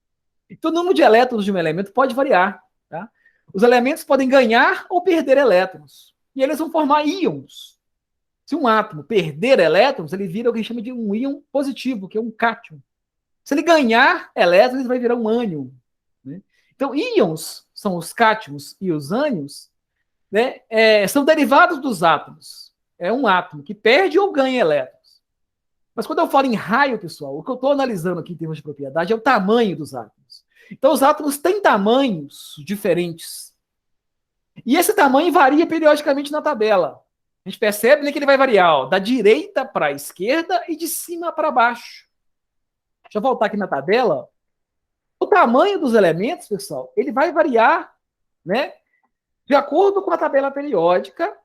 Então, o número de elétrons de um elemento pode variar. Tá? Os elementos podem ganhar ou perder elétrons. E eles vão formar íons. Se um átomo perder elétrons, ele vira o que a gente chama de um íon positivo, que é um cátion. Se ele ganhar elétrons, ele vai virar um ânion. Né? Então, íons são os cátions e os ânions, né? São derivados dos átomos. É um átomo que perde ou ganha elétrons. Mas quando eu falo em raio, pessoal, o que eu estou analisando aqui em termos de propriedade é o tamanho dos átomos. Então, os átomos têm tamanhos diferentes. E esse tamanho varia periodicamente na tabela. A gente percebe, né, que ele vai variar ó, da direita para a esquerda e de cima para baixo. Deixa eu voltar aqui na tabela. O tamanho dos elementos, pessoal, ele vai variar, né, de acordo com a tabela periódica.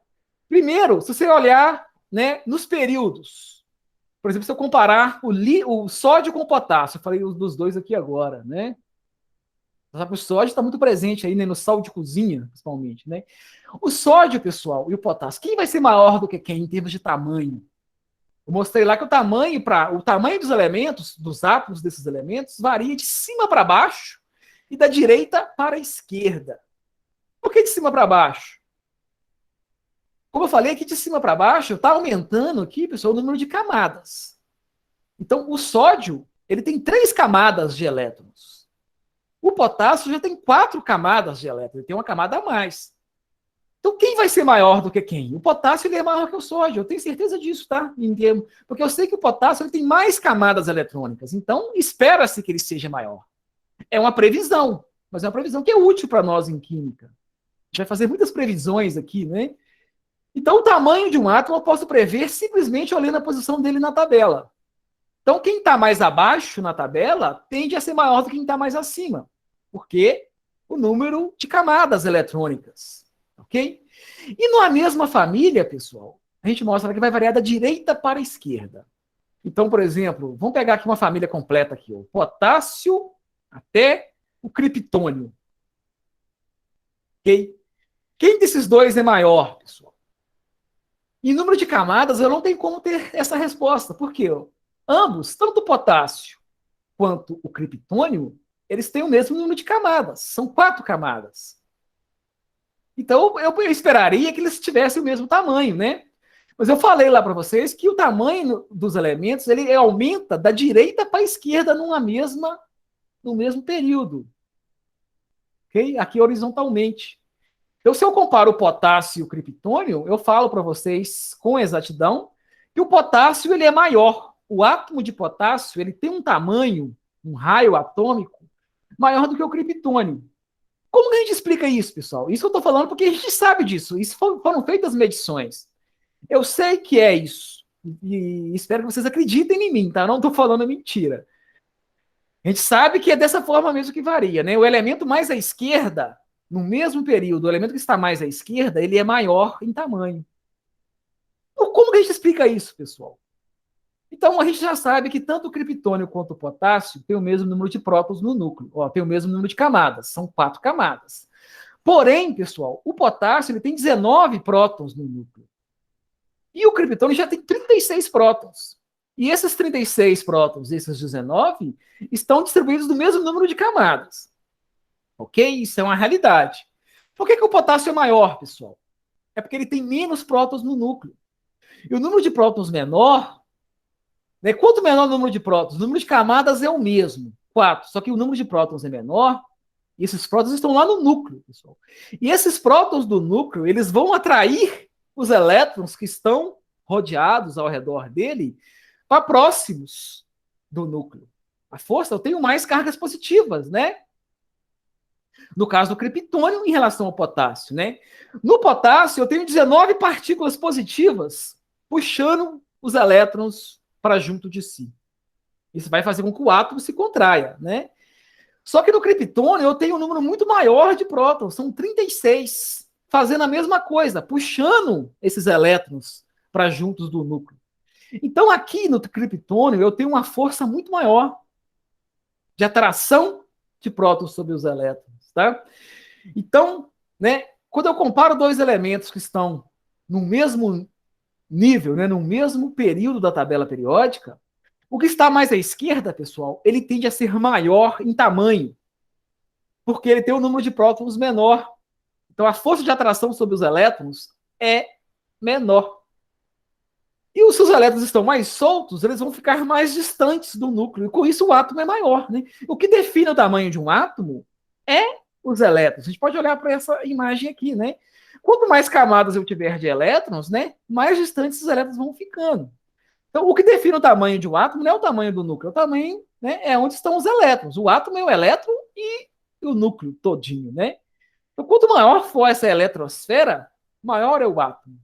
Primeiro, se você olhar, né, nos períodos. Por exemplo, se eu comparar o sódio com o potássio, eu falei dos dois aqui agora, né? O sódio está muito presente aí, né, no sal de cozinha, principalmente, né? O sódio, pessoal, e o potássio, quem vai ser maior do que quem em termos de tamanho? Eu mostrei lá que o tamanho dos elementos, dos átomos desses elementos, varia de cima para baixo e da direita para a esquerda. Por que de cima para baixo? Como eu falei, aqui de cima para baixo está aumentando aqui, pessoal, o número de camadas. Então, o sódio, ele tem 3 camadas de elétrons. O potássio já tem 4 camadas de elétrons, ele tem uma camada a mais. Então, quem vai ser maior do que quem? O potássio ele é maior que o sódio, eu tenho certeza disso, tá? Porque eu sei que o potássio ele tem mais camadas eletrônicas, então espera-se que ele seja maior. É uma previsão, mas é uma previsão que é útil para nós em química. A gente vai fazer muitas previsões aqui, né? Então, o tamanho de um átomo eu posso prever simplesmente olhando a posição dele na tabela. Então, quem está mais abaixo na tabela tende a ser maior do que quem está mais acima, porque o número de camadas eletrônicas, ok? E na mesma família, pessoal, a gente mostra que vai variar da direita para a esquerda. Então, por exemplo, vamos pegar aqui uma família completa aqui, o potássio até o criptônio. Ok? Quem desses dois é maior, pessoal? Em número de camadas, eu não tenho como ter essa resposta. Por quê? Ambos, tanto o potássio quanto o criptônio, eles têm o mesmo número de camadas. São 4 camadas. Então, eu esperaria que eles tivessem o mesmo tamanho, né? Mas eu falei lá para vocês que o tamanho dos elementos ele aumenta da direita para a esquerda no mesmo período. Okay? Aqui horizontalmente. Então, se eu comparo o potássio e o criptônio, eu falo para vocês com exatidão que o potássio ele é maior. O átomo de potássio ele tem um tamanho, um raio atômico, maior do que o criptônio. Como que a gente explica isso, pessoal? Isso eu estou falando porque a gente sabe disso. Isso foram feitas medições. Eu sei que é isso. E espero que vocês acreditem em mim, tá? Não estou falando mentira. A gente sabe que é dessa forma mesmo que varia, né? O elemento mais à esquerda, no mesmo período, o elemento que está mais à esquerda, ele é maior em tamanho. Então, como que a gente explica isso, pessoal? Então, a gente já sabe que tanto o criptônio quanto o potássio têm o mesmo número de prótons no núcleo. Ó, tem o mesmo número de camadas, são 4 camadas. Porém, pessoal, o potássio ele tem 19 prótons no núcleo. E o criptônio já tem 36 prótons. E esses 36 prótons, esses 19, estão distribuídos no mesmo número de camadas. Ok? Isso é uma realidade. Por que o potássio é maior, pessoal? É porque ele tem menos prótons no núcleo. E o número de prótons menor, né? Quanto menor o número de prótons, o número de camadas é o mesmo, 4. Só que o número de prótons é menor, e esses prótons estão lá no núcleo, pessoal. E esses prótons do núcleo, eles vão atrair os elétrons que estão rodeados ao redor dele para próximos do núcleo. A força, eu tenho mais cargas positivas, né? No caso do criptônio, em relação ao potássio, né? No potássio, eu tenho 19 partículas positivas puxando os elétrons para junto de si. Isso vai fazer com que o átomo se contraia, né? Só que no criptônio eu tenho um número muito maior de prótons, são 36, fazendo a mesma coisa, puxando esses elétrons para juntos do núcleo. Então aqui no criptônio eu tenho uma força muito maior de atração de prótons sobre os elétrons, tá? Então, né, quando eu comparo dois elementos que estão no mesmo nível, né, no mesmo período da tabela periódica, o que está mais à esquerda, pessoal, ele tende a ser maior em tamanho, porque ele tem um número de prótons menor. Então, a força de atração sobre os elétrons é menor. E se os elétrons estão mais soltos, eles vão ficar mais distantes do núcleo, e com isso o átomo é maior, né? O que define o tamanho de um átomo é os elétrons. A gente pode olhar para essa imagem aqui, né? Quanto mais camadas eu tiver de elétrons, né, mais distantes os elétrons vão ficando. Então, o que define o tamanho de um átomo não é o tamanho do núcleo, o tamanho, né, é onde estão os elétrons. O átomo é o elétron e o núcleo todinho, né? Então, quanto maior for essa eletrosfera, maior é o átomo.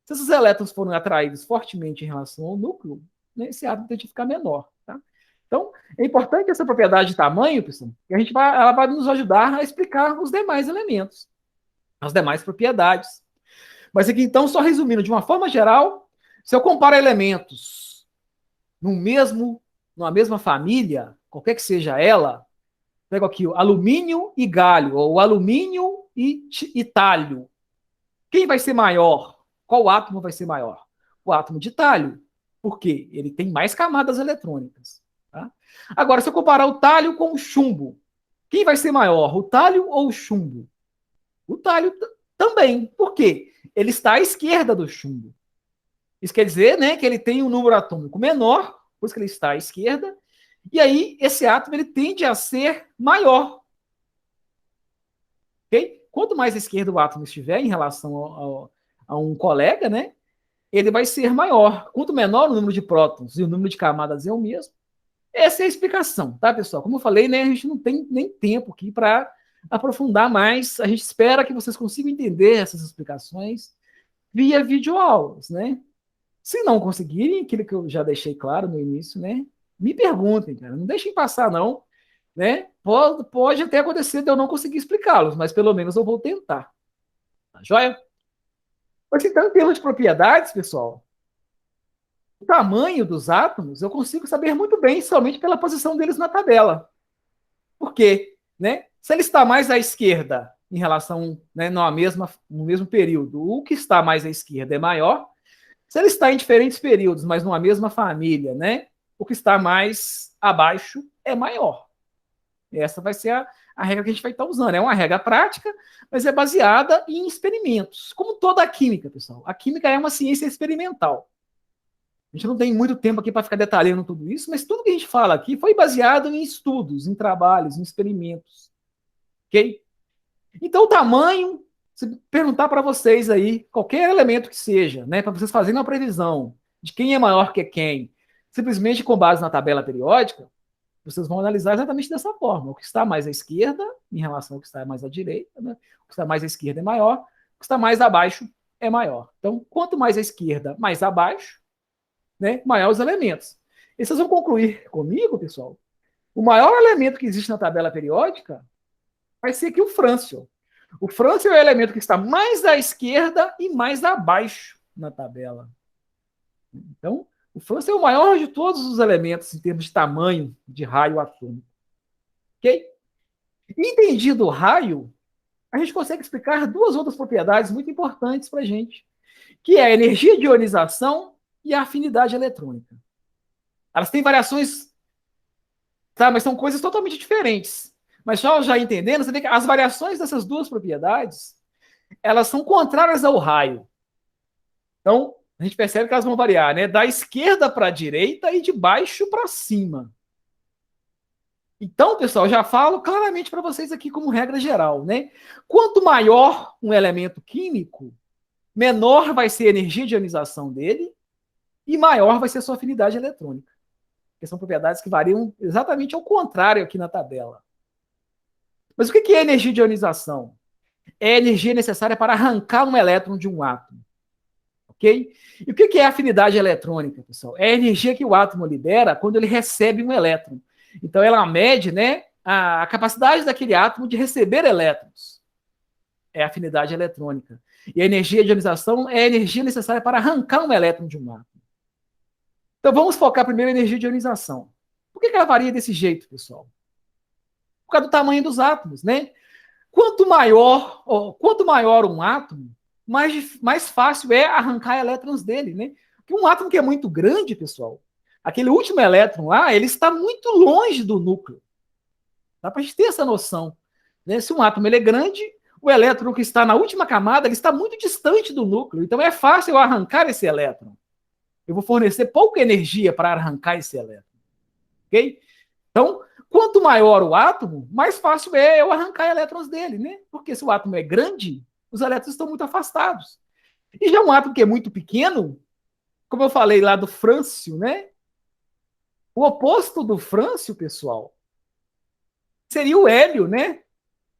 Se esses elétrons forem atraídos fortemente em relação ao núcleo, né, esse átomo tende a ficar menor, tá? Então, é importante essa propriedade de tamanho, pessoal, que ela vai nos ajudar a explicar os demais elementos, as demais propriedades. Mas aqui, então, só resumindo, de uma forma geral, se eu comparo elementos numa mesma família, qualquer que seja ela, pego aqui o alumínio e galho, ou alumínio e talho. Quem vai ser maior? Qual átomo vai ser maior? O átomo de talho. Por quê? Ele tem mais camadas eletrônicas. Tá? Agora, se eu comparar o talho com o chumbo, quem vai ser maior? O talho ou o chumbo? O talho também. Por quê? Ele está à esquerda do chumbo. Isso quer dizer, né, que ele tem um número atômico menor, pois que ele está à esquerda, e aí esse átomo ele tende a ser maior. Ok? quanto mais à esquerda o átomo estiver em relação a um colega, né, ele vai ser maior. Quanto menor o número de prótons e o número de camadas é o mesmo. Essa é a explicação, tá, pessoal? Como eu falei, né, a gente não tem nem tempo aqui para aprofundar mais. A gente espera que vocês consigam entender essas explicações via videoaulas, né? Se não conseguirem, aquilo que eu já deixei claro no início, né? Me perguntem, cara. Não deixem passar, não. Né? Pode até acontecer de eu não conseguir explicá-los, mas pelo menos eu vou tentar. Tá joia? Mas então, em termos de propriedades, pessoal, o tamanho dos átomos eu consigo saber muito bem somente pela posição deles na tabela. Por quê? Né? Se ele está mais à esquerda em relação, né, no mesmo período, o que está mais à esquerda é maior. Se ele está em diferentes períodos, mas numa mesma família, né, o que está mais abaixo é maior. Essa vai ser a regra que a gente vai estar usando. É uma regra prática, mas é baseada em experimentos. Como toda a química, pessoal. A química é uma ciência experimental. A gente não tem muito tempo aqui para ficar detalhando tudo isso, mas tudo que a gente fala aqui foi baseado em estudos, em trabalhos, em experimentos. Ok? Então, o tamanho, se perguntar para vocês aí, qualquer elemento que seja, né, para vocês fazerem uma previsão de quem é maior que quem, simplesmente com base na tabela periódica, vocês vão analisar exatamente dessa forma. O que está mais à esquerda, em relação ao que está mais à direita, né? O que está mais à esquerda é maior, o que está mais abaixo é maior. Então, quanto mais à esquerda, mais abaixo, né, maior os elementos. E vocês vão concluir comigo, pessoal, o maior elemento que existe na tabela periódica vai ser aqui o frâncio. O frâncio é o elemento que está mais à esquerda e mais abaixo na tabela. Então, o frâncio é o maior de todos os elementos em termos de tamanho de raio atômico. Ok? Entendido o raio, a gente consegue explicar duas outras propriedades muito importantes para a gente, que é a energia de ionização e a afinidade eletrônica. Elas têm variações, tá? Mas são coisas totalmente diferentes. Mas só já entendendo, você vê que as variações dessas duas propriedades, elas são contrárias ao raio. Então, a gente percebe que elas vão variar, né? Da esquerda para a direita e de baixo para cima. Então, pessoal, já falo claramente para vocês aqui como regra geral, né? Quanto maior um elemento químico, menor vai ser a energia de ionização dele e maior vai ser a sua afinidade eletrônica. Que são propriedades que variam exatamente ao contrário aqui na tabela. Mas o que é energia de ionização? É a energia necessária para arrancar um elétron de um átomo. Ok? E o que é a afinidade eletrônica, pessoal? É a energia que o átomo libera quando ele recebe um elétron. Então, ela mede, né, a capacidade daquele átomo de receber elétrons. É a afinidade eletrônica. E a energia de ionização é a energia necessária para arrancar um elétron de um átomo. Então, vamos focar primeiro na energia de ionização. Por que ela varia desse jeito, pessoal? Por causa do tamanho dos átomos, né? Quanto maior um átomo, mais fácil é arrancar elétrons dele, né? Porque um átomo que é muito grande, pessoal, aquele último elétron lá, ele está muito longe do núcleo. Dá para a gente ter essa noção. Né? Se um átomo ele é grande, o elétron que está na última camada ele está muito distante do núcleo. Então é fácil eu arrancar esse elétron. Eu vou fornecer pouca energia para arrancar esse elétron. Ok? Então, quanto maior o átomo, mais fácil é eu arrancar elétrons dele, né? Porque se o átomo é grande, os elétrons estão muito afastados. E já um átomo que é muito pequeno, como eu falei lá do frâncio, né? O oposto do frâncio, pessoal, seria o hélio, né?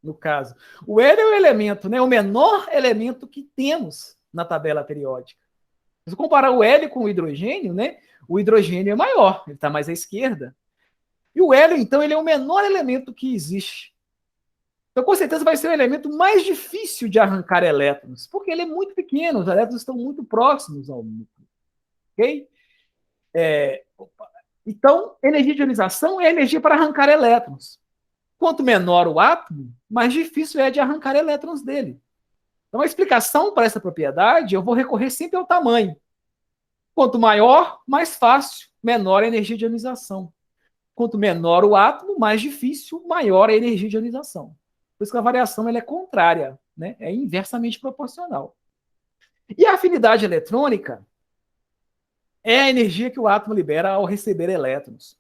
No caso. O hélio é o elemento, né? O menor elemento que temos na tabela periódica. Se comparar o hélio com o hidrogênio, né? O hidrogênio é maior, ele está mais à esquerda. E o hélio, então, ele é o menor elemento que existe. Então, com certeza, vai ser o elemento mais difícil de arrancar elétrons, porque ele é muito pequeno, os elétrons estão muito próximos ao núcleo. Ok? Então, energia de ionização é energia para arrancar elétrons. Quanto menor o átomo, mais difícil é de arrancar elétrons dele. Então, a explicação para essa propriedade, eu vou recorrer sempre ao tamanho. Quanto maior, mais fácil, menor a energia de ionização. Quanto menor o átomo, mais difícil, maior a energia de ionização. Por isso que a variação ela é contrária, né? É inversamente proporcional. E a afinidade eletrônica é a energia que o átomo libera ao receber elétrons.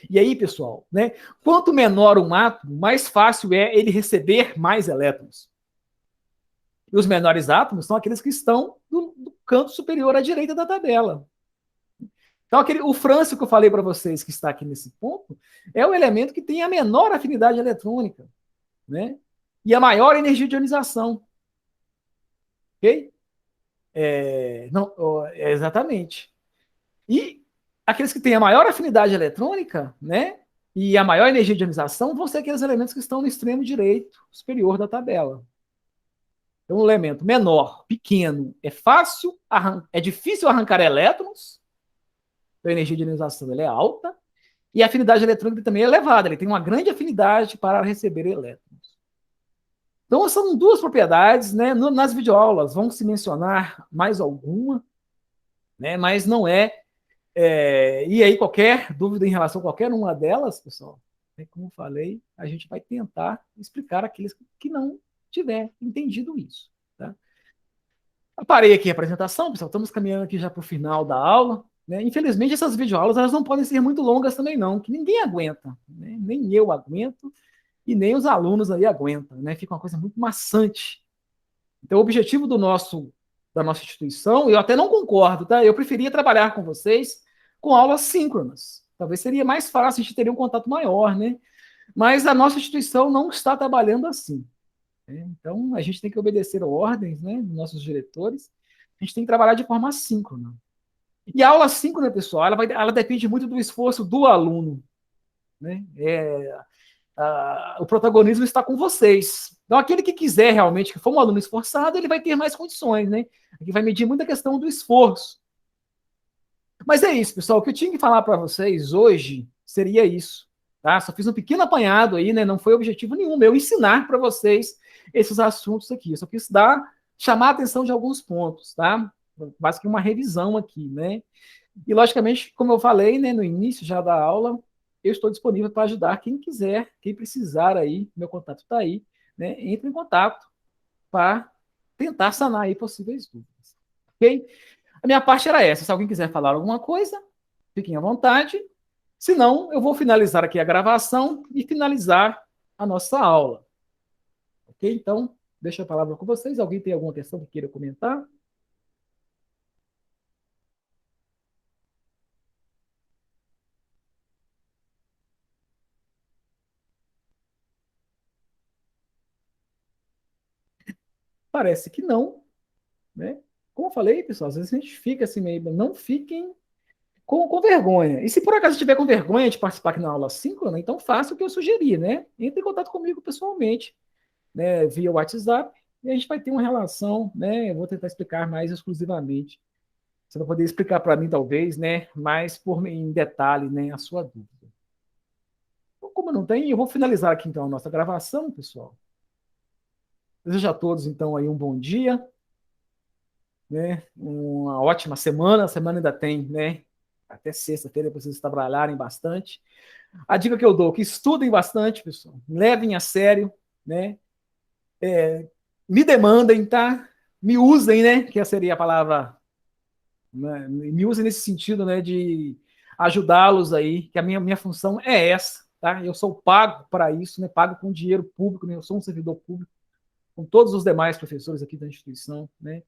E aí, pessoal, né, quanto menor um átomo, mais fácil é ele receber mais elétrons. E os menores átomos são aqueles que estão do canto superior à direita da tabela. Então, o frâncio que eu falei para vocês, que está aqui nesse ponto, é o elemento que tem a menor afinidade eletrônica, né? E a maior energia de ionização. Ok? Não, exatamente. E aqueles que têm a maior afinidade eletrônica, né? E a maior energia de ionização vão ser aqueles elementos que estão no extremo direito superior da tabela. Então, um elemento menor, pequeno, é difícil arrancar elétrons, a energia de ionização é alta, e a afinidade eletrônica também é elevada, ele tem uma grande afinidade para receber elétrons. Então, são duas propriedades, né? Nas videoaulas vão se mencionar mais alguma, né? Mas não e aí, qualquer dúvida em relação a qualquer uma delas, pessoal, como eu falei, a gente vai tentar explicar aqueles que não tiver entendido isso. Tá? Parei aqui a apresentação, pessoal, estamos caminhando aqui já para o final da aula. Né? Infelizmente, essas videoaulas elas não podem ser muito longas também não, que ninguém aguenta. Né? Nem eu aguento e nem os alunos aí aguentam. Né? Fica uma coisa muito maçante. Então, o objetivo da nossa instituição, eu até não concordo, tá? Eu preferia trabalhar com vocês com aulas síncronas. Talvez seria mais fácil, a gente teria um contato maior, né? Mas a nossa instituição não está trabalhando assim. Né? Então, a gente tem que obedecer ordens, né, dos nossos diretores. A gente tem que trabalhar de forma síncrona. E a aula síncrona, pessoal, ela depende muito do esforço do aluno. Né? O protagonismo está com vocês. Então, aquele que quiser realmente, que for um aluno esforçado, ele vai ter mais condições, né? Aqui vai medir muito a questão do esforço. Mas é isso, pessoal. O que eu tinha que falar para vocês hoje seria isso. Tá? Só fiz um pequeno apanhado aí, né? Não foi objetivo nenhum meu ensinar para vocês esses assuntos aqui. Eu só quis chamar a atenção de alguns pontos, tá? Basicamente uma revisão aqui, né? E, logicamente, como eu falei, né, no início já da aula, eu estou disponível para ajudar quem quiser, quem precisar aí, meu contato está aí, né? Entre em contato para tentar sanar aí possíveis dúvidas. Ok? A minha parte era essa. Se alguém quiser falar alguma coisa, fiquem à vontade. Se não, eu vou finalizar aqui a gravação e finalizar a nossa aula. Ok? Então, deixo a palavra com vocês. Alguém tem alguma questão que queira comentar? Parece que não, né? Como eu falei, pessoal, às vezes a gente fica assim meio, não fiquem com vergonha. E se por acaso tiver com vergonha de participar aqui na aula síncrona, então faça o que eu sugeri, né? Entre em contato comigo pessoalmente, né? Via WhatsApp, e a gente vai ter uma relação, né? Eu vou tentar explicar mais exclusivamente. Você vai poder explicar para mim, talvez, né? Mais em detalhe, né? A sua dúvida. Então, como não tem, eu vou finalizar aqui então a nossa gravação, pessoal. Desejo a todos, então, aí um bom dia, né? Uma ótima semana. A semana ainda tem, né? Até sexta-feira, para vocês trabalharem bastante. A dica que eu dou, que estudem bastante, pessoal. Levem a sério, né? Me demandem, tá? Me usem, né? Que seria a palavra, né? Me usem nesse sentido, né? De ajudá-los aí, que a minha função é essa, tá? Eu sou pago para isso, né? Pago com dinheiro público, né? Eu sou um servidor público, com todos os demais professores aqui da instituição, né?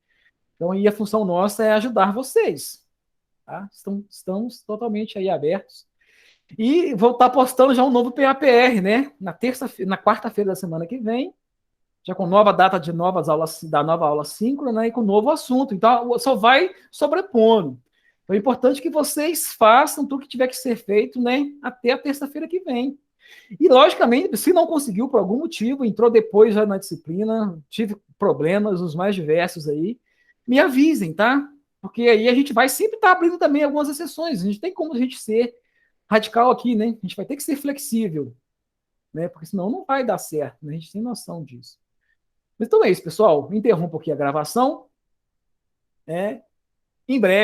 Então, aí a função nossa é ajudar vocês, tá? Estamos totalmente aí abertos. E vou estar postando já um novo PAPR, né? Na quarta-feira da semana que vem, já com nova data de novas aulas, da nova aula síncrona, né? E com novo assunto. Então, só vai sobrepondo. Então, é importante que vocês façam tudo que tiver que ser feito, né? Até a terça-feira que vem. E, logicamente, se não conseguiu por algum motivo, entrou depois já na disciplina, tive problemas, os mais diversos aí, me avisem, tá? Porque aí a gente vai sempre estar abrindo também algumas exceções. A gente tem como a gente ser radical aqui, né? A gente vai ter que ser flexível, né? Porque senão não vai dar certo, né? A gente tem noção disso. Então é isso, pessoal. Interrompo aqui a gravação. Em breve.